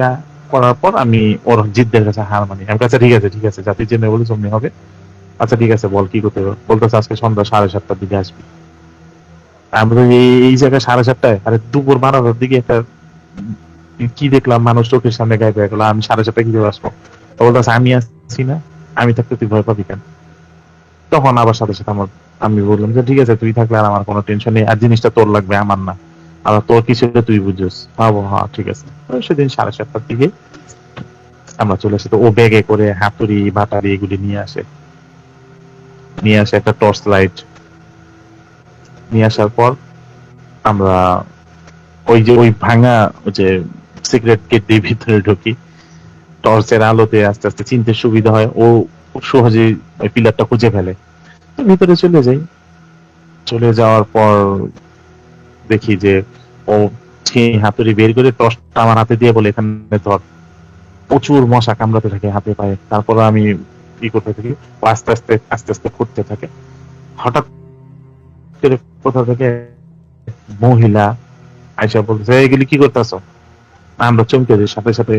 করার পর আমি ওর জিদ্দের কাছে হার মানি। আমি কাছে ঠিক আছে জাতি জেনে বলি জমনি হবে। আচ্ছা ঠিক আছে বল কি করতে হবে। বলতেছে আজকে সন্ধ্যা 7:30টার দিকে আসবি। আমি বলি এই জায়গায় 7:30টায়? আরে দুপুর 12টার দিকে একটা কি দেখলাম মানুষ চোখের সামনে গায়েব হয়ে গেল, আমি 7:30টায় কিভাবে আসবো? তো বলতেছে আমি আসছি না, আমি থাকতে তুই ভয় পাবি কেন? তখন আবার সাথে সাথে আমি বললাম যে ঠিক আছে তুই থাকলে আর আমার কোনো টেনশন নেই, আর জিনিসটা তোর লাগবে আমার না, আর তোর কিছু তুই বুঝছিস। হ্যাঁ ঠিক আছে। তো সেদিন 7:30টার দিকে আমরা চলে আসি। তো ও ব্যাগে করে হাতুড়ি বাটারি এগুলি নিয়ে আসে একটা টর্চ লাইট নিয়ে আসার পর আমরা ওই ভাঙা ওই যে সিগারেট গেট দিয়ে ভিতরে ঢুকি। টর্চের আলোতে আস্তে আস্তে চিনতে সুবিধা হয়, ও খুব সহজেই ওই পিলারটা খুঁজে ফেলে। তো ভিতরে চলে যাই। চলে যাওয়ার পর দেখি যে ও হাতুড়ি বের করে টর্চটা আমার হাতে দিয়ে বলে এখানে ধর। প্রচুর মশা কামড়াতে থাকে হাতে পায়ে। তারপর আমি ই করতে থাকি, ও আস্তে আস্তে আস্তে আস্তে ঘুরতে থাকে। হঠাৎ করে কোথা থেকে মহিলা আয়সা বলতেছে, এগুলি কি করতেছো? আমরা চমকে যাই, সাথে সাথে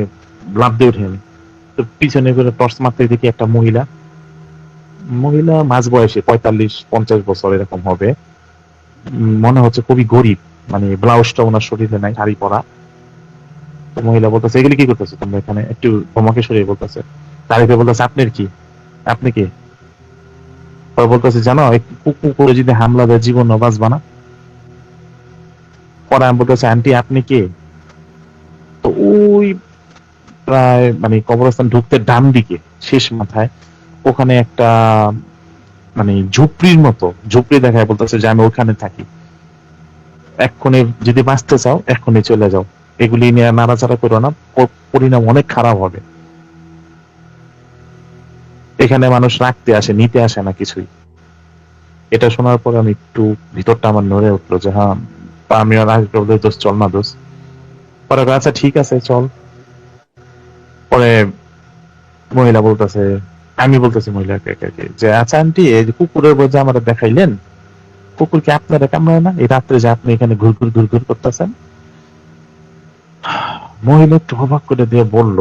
লাফ দিয়ে উঠে আমি। তো পিছনে করে টর্চ মারতে দেখি একটা মহিলা, মহিলা মাঝ বয়সে 45-50 বছর এরকম হবে। মনে হচ্ছে খুবই গরিব, মানে ব্লাউজটা ওনার শরীরে নাই, শাড়ি পরা। তো মহিলা বলতেছে, এগুলি কি করতেছো তোমরা এখানে? একটু তোমাকে সরিয়ে বলতেছে, দাঁড়িয়ে বলতেছে, আপনার কি, আপনি কে? পরে বলতেছে, জানো এই কুকুর করে যদি হামলা দেয় জীবন বাঁচবা না। পরে আমি বলতেছে, আন্টি আপনি কে? তো ওই প্রায় মানে কবরস্থান ঢুকতে ডান দিকে শেষ মাথায় ওখানে একটা মানে ঝুপড়ির মতো ঝুপড়ি দেখায়, বলতেছে যে আমি ওখানে থাকি, এক্ষুনি যদি বাঁচতে চাও এক্ষুনি চলে যাও, এগুলি নিয়ে নাড়াচাড়া করো না, পরিণাম অনেক খারাপ হবে। এখানে মানুষ রাখতে আসে, নিতে আসে না কিছুই। এটা শোনার পর আমি একটু ভিতরটা আমার নড়ে উঠলো যে হ্যাঁ, তা আমি আর আসবো, দোষ চল না দোষ। পরে বলে, আচ্ছা ঠিক আছে চল। পরে মহিলা বলতেছে, আমি বলতেছি মহিলাকে যে আচ্ছা আন্টি, এই যে কুকুরের বোঝা আমার দেখাইলেন, কুকুর কি আপনারা কামড়ায় না? এই রাত্রে যে আপনি এখানে ঘুরঘুর ঘুরঘুর করতেছেন? মহিলা একটু অবাক করে দিয়ে বলল,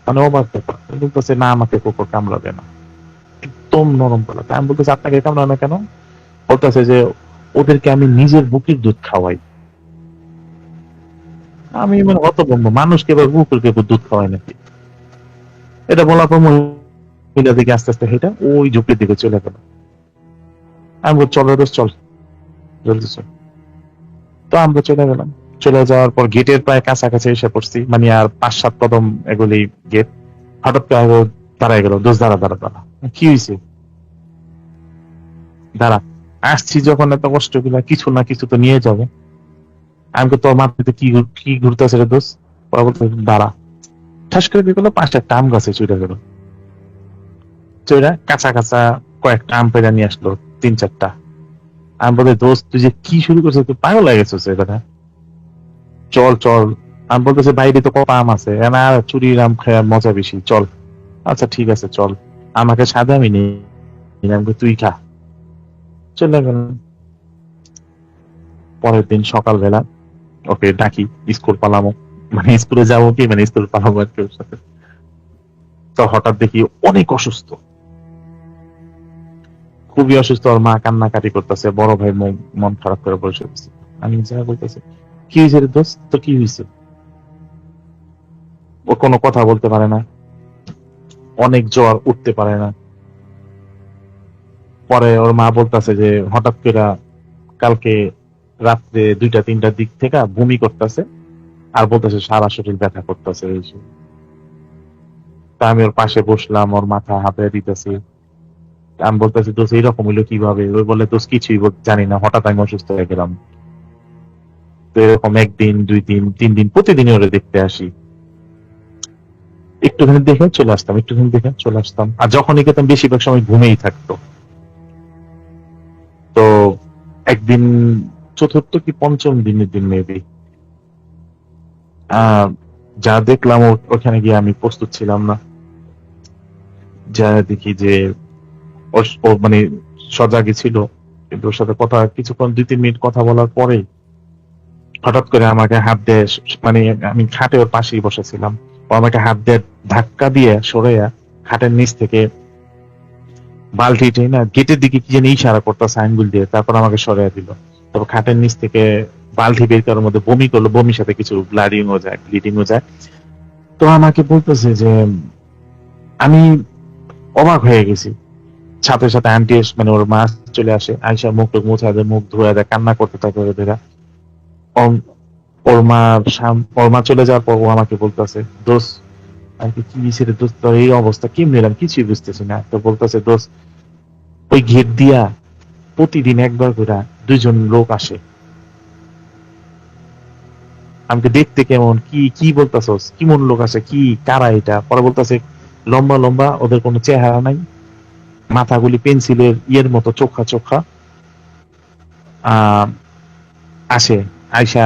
মানে অবাক ব্যাপার, বলতেছে না আমাকে কুকুর কামড়াবে না, একদম নরম গলা। আমি বলতেছি আপনাকে কামড়ায় না কেন? বলতেছে যে ওদেরকে আমি নিজের বুকের দুধ খাওয়াই। আমি মানে হতভম্ব, মানুষকে এবার কুকুরকে দুধ খাওয়াই নাকি? এটা বলার পর মহিলা দিকে আস্তে আস্তে হেঁটে ওই ঝুঁকির দিকে চলে গেল। আমি বল, চল রোজ চল, জলদি চল। তো আমরা চলে গেলাম। চলে যাওয়ার পর গেটের প্রায় কাছাকাছি এসে পড়ছি, মানে আর 5-7 কদম এগুলি গেট। হঠাৎ করে দাঁড়ায় গেল, দোষ দাঁড়া দাঁড়া দাঁড়া, কি হয়েছে? দাঁড়া, আসছি যখন এত কষ্ট গুলা, কিছু না কিছু তো নিয়ে যাবো। আমি তো তোর মাথাতে কি কি ঘুরতেছে রে দোষ? বলতে দাঁড়া, ঠাস করে দিয়ে গেলো পাশে একটা আম গাছে চুড়ে গেল। চুড়া কাঁচা কাঁচা কয়েকটা আম পেড়ে নিয়ে আসলো, 3-4টা। আমি বলি, দোস্ত তুই যে কি শুরু করছিস, তুই পাগল হয়ে গেছিস এখানে, চল চল। আমি বলতেছি বাইরে তো কত আম আছে, না চুরির আম খায় মজা বেশি, চল। আচ্ছা ঠিক আছে চল, আমাকে সাদা আমি নিই, আমি বলি, তুই খা। চলে গেল। পরের দিন সকালবেলা ওকে ডাকি, স্কুল পালামো, মানে স্কুলে যাবো কি, মানে স্কুল পালাবো আর কি ওর সাথে। তো হঠাৎ দেখি অনেক অসুস্থ, খুবই অসুস্থ। ওর মা কান্নাকাটি করতেছে, বড় ভাই মন খারাপ করে বসে আছে। আমি যা বলতেছি, কি হয়েছে রে দোস্ত, তো কি হয়েছে? ও কোনো কথা বলতে পারে না, অনেক জ্বর, উঠতে পারে না। পরে ওর মা বলতেছে যে হঠাৎ করে কালকে রাত্রে 2টা-3টার দিক থেকে বমি করতেছে, আর বলতেছে সারা শরীর ব্যথা করতেছে। তা আমি ওর পাশে বসলাম, ওর মাথা হাতে দিতেছি। আমি বলতেছি, দোষ এইরকম হইলো কিভাবে? ওই বলে, দোষ কিছুই জানি না, হঠাৎ আমি অসুস্থ হয়ে গেলাম। তো এরকম 1 দিন 2 দিন 3 দিন প্রতিদিনই ওরে দেখতে আসি, একটুখানি দেখে চলে আসতাম, একটুখানি দেখে চলে আসতাম। আর যখনই গেতাম বেশিরভাগ সময় ঘুমেই থাকতো। তো একদিন চতুর্থ কি পঞ্চম দিনের দিন মেবি আহ যা দেখলাম, ওখানে গিয়ে আমি প্রস্তুত ছিলাম না। যা দেখি যে ও মানে সজাগে ছিল, কিন্তু ওর সাথে কথা কিছুক্ষণ 2-3 মিনিট কথা বলার পরেই হঠাৎ করে আমাকে হাত দিয়ে, মানে আমি খাটে ওর পাশেই বসেছিলাম, ও আমাকে হাত দিয়ে ধাক্কা দিয়ে সরাইয়া খাটের নিচ থেকে বালতি না গেটের দিকে কি জানি ইশারা করতেছে আঙ্গুল দিয়ে, তারপর আমাকে সরাইয়া দিল। তারপর খাটের নিচ থেকে বালতি বের করার মধ্যে বমি করলো, বমির সাথে কিছু ব্লিডিংও যায়। তো আমাকে বলতেছে যে আমি অবাক হয়ে গেছি। সাথে সাথে আন্টি মানে ওর মা চলে আসে, আয়সা মুখ টুক মুছা দেয়, মুখ ধোয়া দেয়, কান্না করতে থাকে ওদের। ওর মা চলে যাওয়ার পর ও আমাকে বলতেছে, দোষ আর কি হয়েছে রে দোস্ত, তোর এই অবস্থা কেমনি এলাম কিছুই বুঝতেছি না। তো বলতেছে, দোষ ওই গেট দিয়া প্রতিদিন একবার করে 2জন লোক আসে, আমাকে দেখতে কেমন, কি কি বলতেছস, কেমন লোক আসে, কি কারা এটা? পরে বলতেছে, লম্বা লম্বা, ওদের কোনো চেহারা নাই, মাথাগুলি পেন্সিলের ইয়ের মতো চোখা চোখা। আহ আসে, আয়সা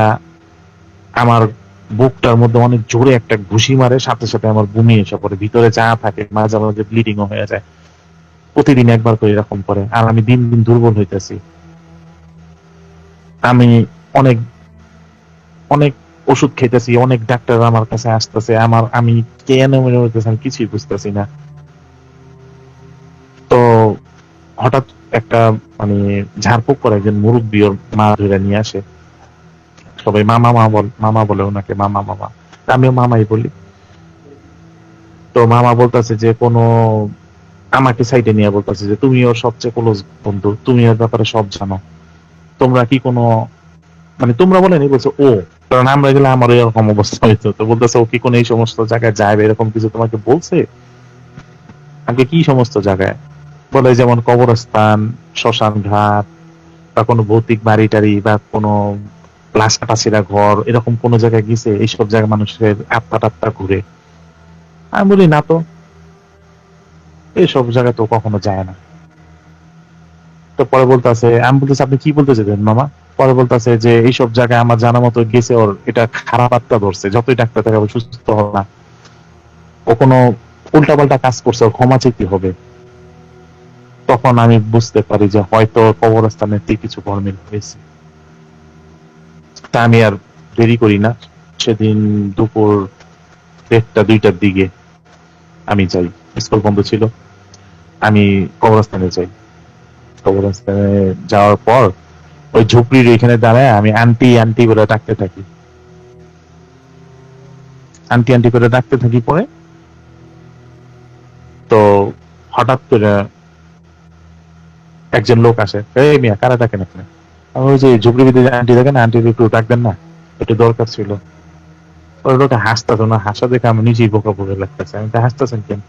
আমার বুকটার মধ্যে অনেক জোরে একটা ঘুষি মারে, সাথে সাথে আমার বমি এসে পড়ে, ভিতরে যা থাকে মাঝে মাঝে ব্লিডিংও হয়ে যায়। প্রতিদিন একবার করে এরকম করে, আর আমি দিন দিন দুর্বল হইতেছি। আমি অনেক অনেক ওষুধ খেতেছি, অনেক ডাক্তার আমার কাছে আসতেছে, আমি কেন মনে হইতেছে আমি কিছুই বুঝতেছি না। তো হঠাৎ একটা মানে ঝাড়ফুঁক করে একজন মুরব্বী ওর মা ধরে নিয়ে আসে। সবাই মামা বলে ওনাকে, মামা। আমিও মামাই বলি। তো মামা বলতেছে যে কোনো আমাকে সাইডে নিয়ে বলতেছে যে তুমি ওর সবচেয়ে ক্লোজ বন্ধু, তুমি ওর ব্যাপারে সব জানো, তোমরা কি কোনো মানে তোমরা বলেনি, বলছে ও, কারণ আমরা গেলে আমার এরকম অবস্থা হইতো। তো বলতেছে ও কি কোনো এই সমস্ত জায়গায় যায় বা এরকম কিছু তোমাকে বলছে? আমাকে কি সমস্ত জায়গায় বলে, যেমন কবরস্থান, শ্মশান ঘাট, বা কোনো ভৌতিক বাড়ি টাড়ি, বা কোনো লাশ কাটাছিরা ঘর, এরকম কোন জায়গায় গেছে এইসব জায়গায় মানুষের আত্মা টাত্মা ঘুরে? আমি বলি না তো, এইসব জায়গায় তো কখনো যায় না। তো পরে বলতেছে, আমি বলতেছি আপনি কি বলতে চাইছেন মামা? পরে বলতেছে যে এইসব জায়গায় আমার জানা মতো গেছে, ওর এটা খারাপ আত্মা ধরছে, যতই ডাক্তার দেখাবে সুস্থ হবে না, ও কোনো উল্টাপাল্টা কাজ করছে, ওর ক্ষমা চাইতে হবে। তখন আমি বুঝতে পারি যে হয়তো কবরস্থানে কিছু গরমিল হয়েছে। তা আমি আর দেরি করি না, সেদিন দুপুর 1টা 2টার দিকে আমি যাই। স্কুল বন্ধ ছিল, আমি কবরস্থানে যাই। কবরস্থানে যাওয়ার পর ওই ঝুপড়ির এখানে দাঁড়ায় আমি আন্টি আন্টি করে ডাকতে থাকি, আন্টি আন্টি করে ডাকতে থাকি। পরে তো হঠাৎ করে একজন লোক আসে, এই মিয়া কারা ডাকেন এখানে? আমি ওই যে ঝুপড়ির ভিতরে আন্টি দেখেন, আন্টির একটু ডাকবেন না, একটু দরকার ছিল। ওই লোকটা হাসতেছো না, হাসা দেখে আমি নিজেই বোকা বোকা লাগতেছে। আমি তো হাসতেছেন কেন,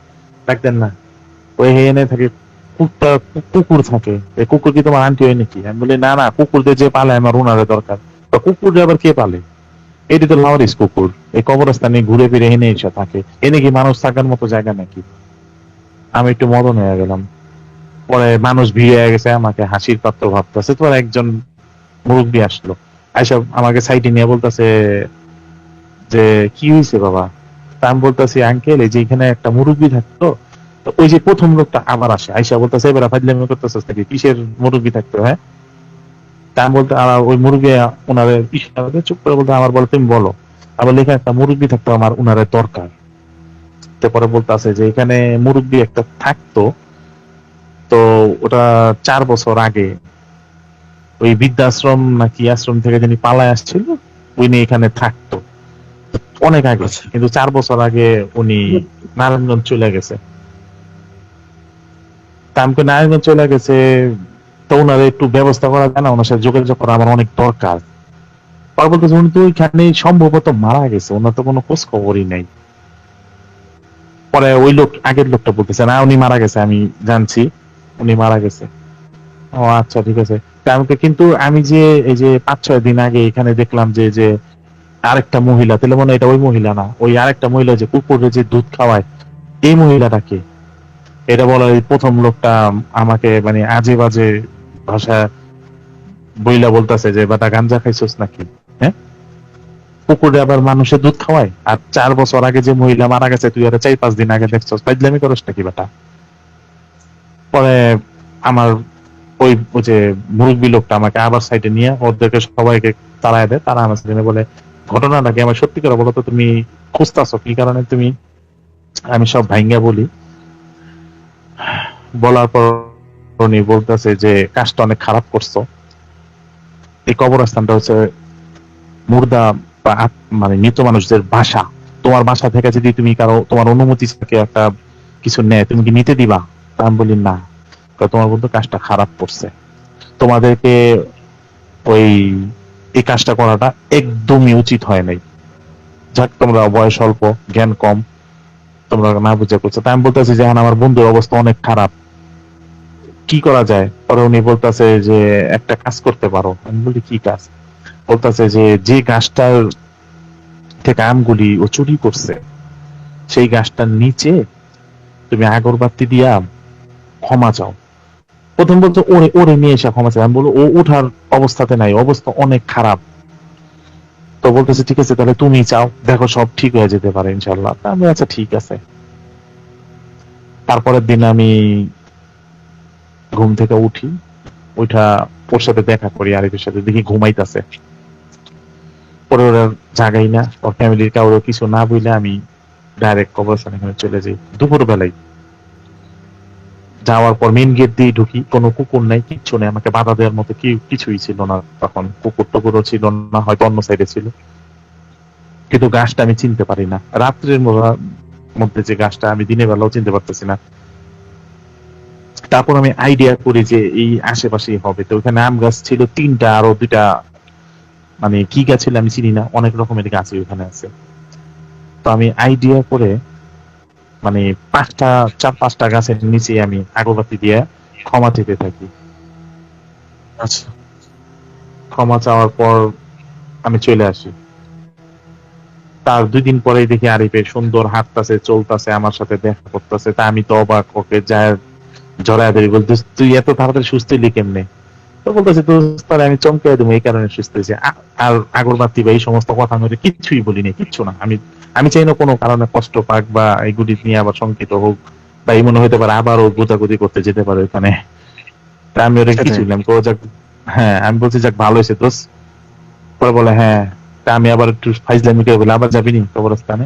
ডাকতেন না? ওই এনে থাকে কুকুরটা, কুকুর থাকে, এই কুকুর কি তোমার আন্টি হয় নাকি? আমি বলি না না, কুকুরদের যে পালে আমার উনারে দরকার। তো কুকুর আবার কে পালে? এটি তো লাওয়ারিস কুকুর, এই কবরস্থানে ঘুরে ফিরে এনে এসে থাকে, এনে কি মানুষ থাকার মতো জায়গা নাকি? আমি একটু মদন হয়ে গেলাম। পরে মানুষ ভিড় হয়ে গেছে, আমাকে হাসির পাত্র ভাবতেছে। তো একজন মুরব্বী আসলো, আইসব আমাকে সাইডে নিয়ে বলতেছে যে কি হয়েছে বাবা? তা আমি বলতেছি আঙ্কেল, এই যে এখানে একটা মুরব্বী থাকতো, তো ওই যে প্রথম লোকটা আবার আসে, আইসা বলতেছে এবার ফাজলামি করতেছিস নাকি, কিসের মুরব্বী থাকতো? হ্যাঁ, তা আমি বলতে ওই মুরব্বী ওনারে ইশারা করে চুপ করে বলতে, আমার বলো তুমি বলো। আবার লেখা একটা মুরব্বী থাকতো, আমার উনারে দরকার। তারপরে বলতে আছে যে এখানে মুরব্বী একটা থাকতো, তো ওটা 4 বছর আগে ওই বৃদ্ধাশ্রম নাকি আশ্রম থেকে যিনি পালায় আসছিল, উনি এখানে থাকতো অনেক আগে, আচ্ছা। কিন্তু 4 বছর আগে উনি নারায়ণগঞ্জ চলে গেছে। তা আমাকে নারায়ণগঞ্জ চলে গেছে, তো ওনার একটু ব্যবস্থা করা যায় না? ওনার সাথে যোগাযোগ করা আমার অনেক দরকার। পরে বলতেছে উনি তো ওইখানে সম্ভবত মারা গেছে, ওনার তো কোনো খোঁজ খবরই নাই। পরে ওই লোক, আগের লোকটা বলতেছে না উনি মারা গেছে, আমি জানছি উনি মারা গেছে। ও আচ্ছা ঠিক আছে। তা আমাকে কিন্তু আমি যে এই যে 5-6 দিন আগে এখানে দেখলাম যে যে আরেকটা মহিলা, তাহলে মনে হয় এটা ওই মহিলা না, ওই আরেকটা মহিলা যে কুকুরে যে দুধ খাওয়ায়, এই মহিলাটাকে এটা বলা, এই প্রথম লোকটা আমাকে মানে আজে বাজে ভাষা বইলা বলতেছে যে বাটা গাঞ্জা খাইছস নাকি? হ্যাঁ, কুকুরে আবার মানুষের দুধ খাওয়ায়, আর 4 বছর আগে যে মহিলা মারা গেছে তুই আর 4-5 দিন আগে দেখছস, ফাজলামি করস নাকি বেটা? পরে আমার ওই যে মুরব্বী লোকটা আমাকে আবার সাইডে নিয়ে ওদেরকে সবাইকে তাড়ায় দেয়, তারা আমার সাথে বলে ঘটনাটা কি আমার সত্যি করে বলো তো, তুমি খুঁজতেছো কি কারণে তুমি? আমি সব ভাঙ্গা বলি। বলার পর উনি বলতেছে যে কাজটা অনেক খারাপ করছো, এই কবরস্থানটা হচ্ছে মুর্দা বা মানে মৃত মানুষদের বাসা, তোমার বাসা থেকে যদি তুমি কারো তোমার অনুমতি থাকে একটা কিছু নেয়, তুমি কি নিতে দিবা? তা আমি বলি না। তোমার বন্ধু কাজটা খারাপ করছে, তোমাদেরকে ওই এই কাজটা করাটা একদমই উচিত হয় নাই। যাক, তোমরা বয়স অল্প, জ্ঞান কম, তোমরা না বুঝে করছো। তাই আমি বলতেছি যে এখন আমার বন্ধুর অবস্থা অনেক খারাপ, কি করা যায়? পরে উনি বলতেছে যে একটা কাজ করতে পারো। আমি বলি কি কাজ? বলতেছে যে যে গাছটার থেকে আমগুলি ও চুরি করছে, সেই গাছটার নিচে তুমি আগরবাতি দিয়া ক্ষমা চাও। প্রথম বলতো ওরে ওরে নিয়ে এসে ক্ষমা চাও। আমি বলবো ও ওঠার অবস্থাতে নাই, অবস্থা অনেক খারাপ। তো বলতেছে ঠিক আছে তাহলে তুমি চাও, দেখো সব ঠিক হয়ে যেতে পারে ইনশাল্লাহ। আমি আচ্ছা ঠিক আছে। তারপরের দিন আমি ঘুম থেকে উঠি, ওইটা ওর সাথে দেখা করি, আরিফের সাথে, দেখি ঘুমাইতেছে। পরে ওরা জাগাই না, ওর ফ্যামিলির কাউরে কিছু না বইলে আমি ডাইরেক্ট কবরস্থানে চলে যাই দুপুর বেলায়। যাওয়ার পর মেইন গেট দিয়ে ঢুকি, কোনো কুকুর নাই, কিচ্ছু নেই, আমাকে বাধা দেওয়ার মতো কিছুই ছিল না তখন, কুকুর টুকুরও ছিল না, হয়তো অন্য সাইডে ছিল। কিন্তু গাছটা আমি চিনতে পারি না, রাত্রের মধ্যে যে গাছটা, আমি দিনের বেলাও চিনতে পারতেছি না। তারপর আমি আইডিয়া করি যে এই আশেপাশেই হবে, তো ওখানে আম গাছ ছিল 3টা, আরো 2টা মানে কি গাছ ছিল আমি চিনি না, অনেক রকমের গাছই ওখানে আছে। তো আমি আইডিয়া করে মানে 4-5টা গাছের নিচে আমি আগরবাতি দিয়ে ক্ষমা চেতে থাকি। আচ্ছা। ক্ষমা চাওয়ার পর আমি চলে আসি। তার 2 দিন পরেই দেখি আরিফে সুন্দর হাঁটতাছে, চলতাছে, আমার সাথে দেখা করতেছে। তা আমি তো অবাক, ওকে যায় জড়ায় ধরি, বলতে তুই এত তাড়াতাড়ি সুস্থ হলি কেমনে? তো বলতেছে তোর আমি চমকে দেবো এই কারণে সুস্থ হয়েছে। আর আগরবাতি বা এই সমস্ত কথা আমি কিচ্ছুই বলিনি, কিচ্ছু না। আমি চাই না কোনো কারণে কষ্ট পাক বা এইগুলি নিয়ে আবার শঙ্কিত হোক, বা এই মনে হতে পারে আবার ও গোতাগুতি করতে যেতে পারে ওখানে। তা আমি ওরা কিছু সেটাই। বললাম, তো যাক, হ্যাঁ আমি বলছি যাক ভালো হয়েছে দোষ। পরে বলে হ্যাঁ। তা আমি আবার একটু ফাইজলামি করে বলে, আবার যাবি নি কবরস্থানে?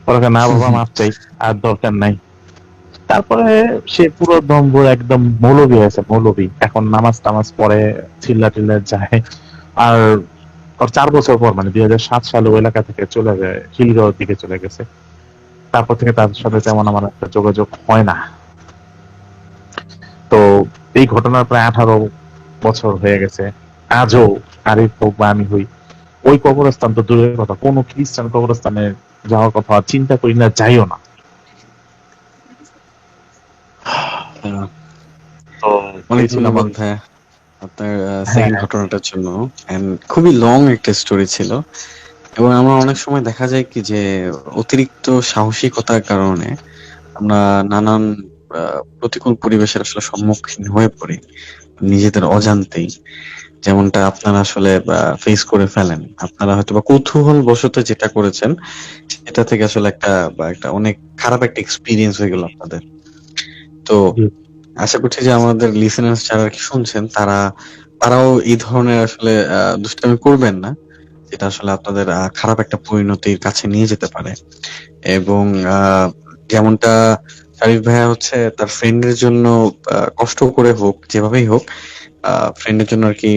পরে না বাবা মাপ চাই, আর দরকার নাই। তারপরে সে পুরো দম্বর একদম মৌলবী হয়েছে, মৌলবী এখন নামাজ টামাজ পড়ে, চিল্লা টিল্লা যায়। আর ওর 4 বছর পর মানে 2007 সালে ওই এলাকা থেকে চলে যায়, খিলগাঁওয়ের দিকে চলে গেছে। তারপর থেকে তার সাথে আচ্ছা। তেমন আমার একটা যোগাযোগ হয় না। তো এই ঘটনার প্রায় 18 বছর হয়ে গেছে। আজও আরিফ হোক বা আমি হই, ওই কবরস্থান তো দূরের কথা, কোনো খ্রিস্টান কবরস্থানে যাওয়ার কথা চিন্তা করি না, যাইও না। আহ, তো অনেক এই ছিল আমার। ধন্যবাদ ভাইয়া আপনার হ্যাঁ, সেকেন্ড ঘটনাটার জন্য। এন্ড খুবই লং একটা স্টোরি ছিল, এবং আমরা অনেক সময় দেখা যায় কি যে অতিরিক্ত সাহসিকতার কারণে আমরা নানান প্রতিকূল পরিবেশের আসলে সম্মুখীন হয়ে পড়ি নিজেদের অজান্তেই। যেমনটা আপনারা আসলে ফেস করে ফেলেন, আপনারা হয়তো বা কৌতূহল বশত যেটা করেছেন সেটা থেকে আসলে একটা অনেক খারাপ একটা এক্সপিরিয়েন্স হয়ে গেল আপনাদের। তো জি, আশা করছি যে আমাদের লিসেনার্স যারা আর কি শুনছেন তারাও এই ধরনের আসলে দুষ্টামি করবেন না, যেটা আসলে আপনাদের খারাপ একটা পরিণতির কাছে নিয়ে যেতে পারে। এবং যেমনটা শারিফ ভাইয়া হচ্ছে তার ফ্রেন্ডের জন্য কষ্ট করে হোক, যেভাবেই হোক, ফ্রেন্ডের জন্য আর কি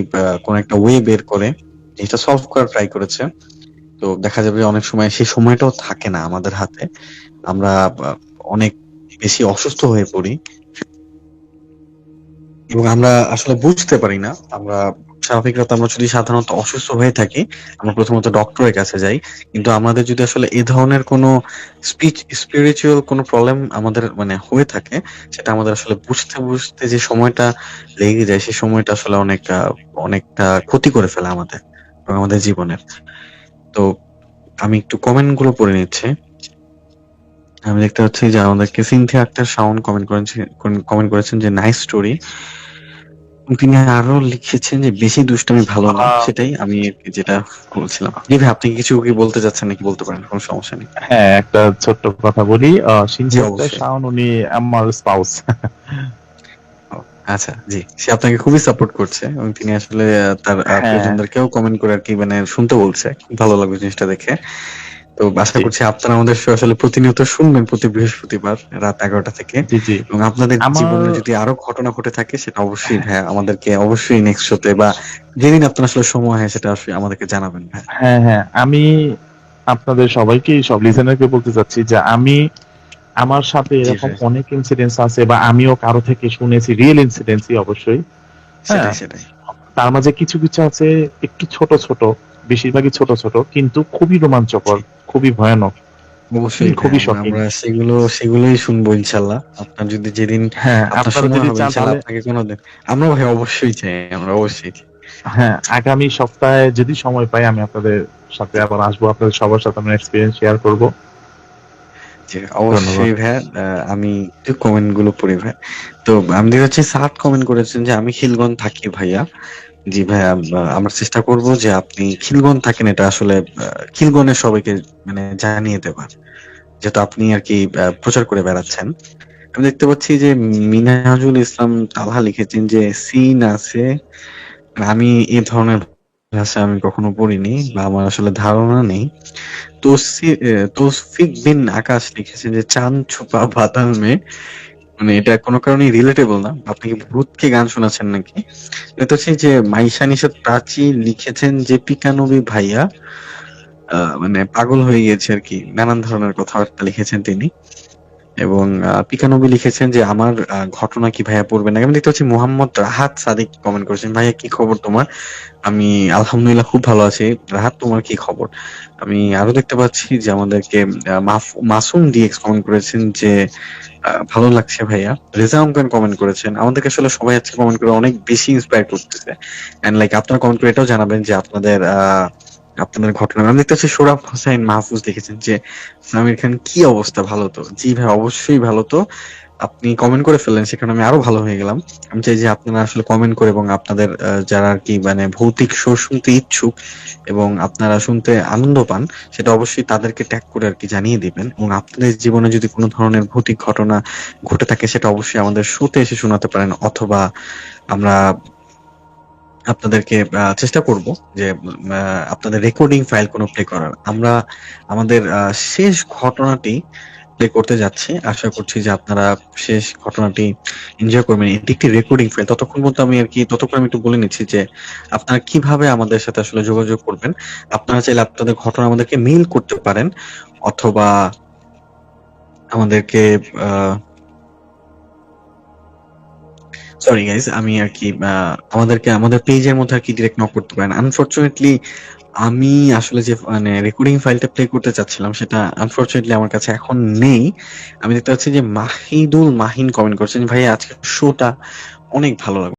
কোন একটা ওয়ে বের করে জিনিসটা সলভ করার ট্রাই করেছে। তো দেখা যাবে অনেক সময় সেই সময়টাও থাকে না আমাদের হাতে, আমরা অনেক বেশি অসুস্থ হয়ে পড়ি এবং আমরা আসলে বুঝতে পারি না। আমরা স্বাভাবিকরা তো আমরা যদি সাধারণত অসুস্থ হয়ে থাকি আমরা প্রথমত ডক্টরের কাছে যাই, কিন্তু আমাদের যদি আসলে এই ধরনের কোনো স্পিরিচুয়াল কোনো প্রবলেম আমাদের মানে হয়ে থাকে, সেটা আমাদের আসলে বুঝতে বুঝতে যে সময়টা লেগে যায় সেই সময়টা আসলে অনেকটা ক্ষতি করে ফেলে আমাদের এবং আমাদের জীবনের। তো আমি একটু কমেন্ট গুলো পড়ে নিচ্ছি। আমি দেখতে পাচ্ছি যে আমাদেরকে সিনথিয়া আক্তার শাওন কমেন্ট করেছেন যে নাইস স্টোরি। তিনি আরো লিখেছেন যে বেশি দুষ্টামি ভালো না, সেটাই আমি আর কি যেটা বলছিলাম। জি ভাই, আপনি কিছু কি বলতে চাচ্ছেন নাকি বলতে পারেন, কোনো সমস্যা নেই। হ্যাঁ একটা ছোট্ট কথা বলি। জি সিনথিয়া আক্তার অবশ্যই। শাওন উনি আমার স্পাউস। ও, আচ্ছা জি, সে আপনাকে খুবই সাপোর্ট করছে এবং তিনি আসলে তার হ্যাঁ, প্রিয়জনদেরকেও কমেন্ট করে আর কি মানে শুনতে বলছে। খুব ভালো লাগবে জিনিসটা দেখে। তো আশা জি করছি আপনারা আমাদের show আসলে প্রতিনিয়ত শুনবেন প্রতি বৃহস্পতিবার রাত 11টা থেকে। জি জি। এবং আপনাদের আমার জীবনে যদি আরো ঘটনা ঘটে থাকে সেটা অবশ্যই ভাইয়া আমাদেরকে অবশ্যই নেক্সট শোতে বা যেদিন আপনার আসলে সময় হয় সেটা অবশ্যই আমাদেরকে জানাবেন ভাই। হ্যাঁ হ্যাঁ, আমি আপনাদের সবাইকে, সব লিসেনারকে বলতে চাচ্ছি যে আমি, আমার সাথে জি এরকম ভাই। অনেক ইনসিডেন্টস আছে, বা আমিও কারো থেকে শুনেছি, রিয়েল ইনসিডেন্টই অবশ্যই। হ্যাঁ, সেটাই সেটাই। তার মাঝে কিছু কিছু আছে একটু ছোট ছোট, বেশিরভাগই ছোট ছোট, কিন্তু খুবই রোমাঞ্চকর, জি খুবই ভয়ানক, অবশ্যই ভাই, খুবই আমরা শকিং। আমরা সেগুলোই শুনবো ইনশাল্লাহ। আপনার যদি যেদিন হ্যাঁ আপনার আপনারা সময় যদি হবে চান ইনশাল্লাহ তাহলে, আপনাকে কোনোদিন আমরা ভাই অবশ্যই চাই, আমরা অবশ্যই চাই। হ্যাঁ আগামী সপ্তাহে যদি সময় পাই আমি আপনাদের সাথে আবার আসবো, আপনাদের সবার সাথে আমার এক্সপিরিয়েন্স শেয়ার করব। জি ধন্যবাদ। অবশ্যই ভাইয়া। আমি একটু কমেন্ট গুলো পড়ি ভাই। তো আমি দেখতে পাচ্ছি সাত কমেন্ট করেছেন যে আমি খিলগঞ্জ থাকি ভাইয়া। জি ভাইয়া, আমরা চেষ্টা করব যে আপনি খিলগঞ্জ থাকেন এটা আসলে খিলগঞ্জের সবাইকে মানে জানিয়ে দেবার, যেহেতু আপনি আর কি প্রচার করে বেড়াচ্ছেন। আমি দেখতে পাচ্ছি যে মিনাজুল ইসলাম তালহা লিখেছেন যে সিন আছে, আমি এই ধরনের আচ্ছা, আমি কখনো পড়িনি বা আমার আসলে ধারণা নেই। তৌফিক বিন আকাশ লিখেছেন যে চাঁদ ছুপা বাদল মে, মানে এটা কোনো কারণেই রিলেটেবল না। আপনি কি ভূতকে গান শোনাচ্ছেন নাকি? এটা হচ্ছে যে মাইশা নিশাত প্রাচী লিখেছেন যে পিকানবী ভাইয়া মানে পাগল হয়ে গিয়েছে আর কি, নানান ধরনের কথাবার্তা লিখেছেন তিনি। এবং পিকানবী লিখেছেন যে আমার ঘটনা কি ভাইয়া পড়বেন না। আমি দেখতে পাচ্ছি মোহাম্মদ রাহাত সাদিক কমেন্ট করেছেন, ভাইয়া কি খবর তোমার? আমি আলহামদুলিল্লাহ খুব ভালো আছি। রাহাত, তোমার কি খবর? আমি আরো দেখতে পাচ্ছি যে আমাদেরকে মাসুম ডিএক্স কমেন্ট করেছেন যে ভালো লাগছে ভাইয়া। রেজা অঙ্কন কমেন্ট করেছেন। আমাদেরকে আসলে সবাই আজকে কমেন্ট করে অনেক বেশি ইন্সপায়ার করতেছে। এন্ড লাইক আপনারা কমেন্ট করে এটাও জানাবেন যে আপনাদের ঘটনা। আমি দেখতে পাচ্ছি সোহরাব হোসেন মাহফুজ লিখেছেন যে সামির খান কি অবস্থা, ভালো তো? জি ভাই, অবশ্যই ভালো তো। আপনি কমেন্ট করে ফেললেন, সেখানে আমি আরো ভালো হয়ে গেলাম। আমি চাই যে আপনারা আসলে কমেন্ট করে এবং আপনাদের যারা আর কি মানে ভৌতিক সুর শুনতে ইচ্ছুক এবং আপনারা শুনতে আনন্দ পান, সেটা অবশ্যই তাদেরকে ট্যাগ করে আর কি জানিয়ে দিবেন। এবং আপনাদের জীবনে যদি কোনো ধরনের ভৌতিক ঘটনা ঘটে থাকে, সেটা অবশ্যই আমাদের শোতে এসে শোনাতে পারেন, অথবা আমরা আপনাদেরকে চেষ্টা করব যে আপনাদের রেকর্ডিং ফাইল কোনো প্লে করার। আমরা আমাদের শেষ ঘটনাটি প্লে করতে যাচ্ছি। আশা করছি যে আপনারা শেষ ঘটনাটি এনজয় করবেন। এটি একটি রেকর্ডিং ফাইল। ততক্ষণ পর্যন্ত ততক্ষণ আমি একটু বলে নিচ্ছি যে আপনারা কিভাবে আমাদের সাথে আসলে যোগাযোগ করবেন। আপনারা চাইলে আপনাদের ঘটনা আমাদেরকে মেইল করতে পারেন, অথবা আমাদেরকে সরি গাইজ, আমি আর কি আমাদেরকে আমাদের পেজের মধ্যে আর কি ডিরেক্ট নক করতে পারেন। আনফরচুনেটলি আমি আসলে যে মানে রেকর্ডিং ফাইলটা প্লে করতে চাচ্ছিলাম, সেটা আনফরচুনেটলি আমার কাছে এখন নেই। আমি দেখতে পাচ্ছি যে মাহিদুল মাহিন কমেন্ট করছেন, ভাই আজকে শোটা অনেক ভালো লাগলো।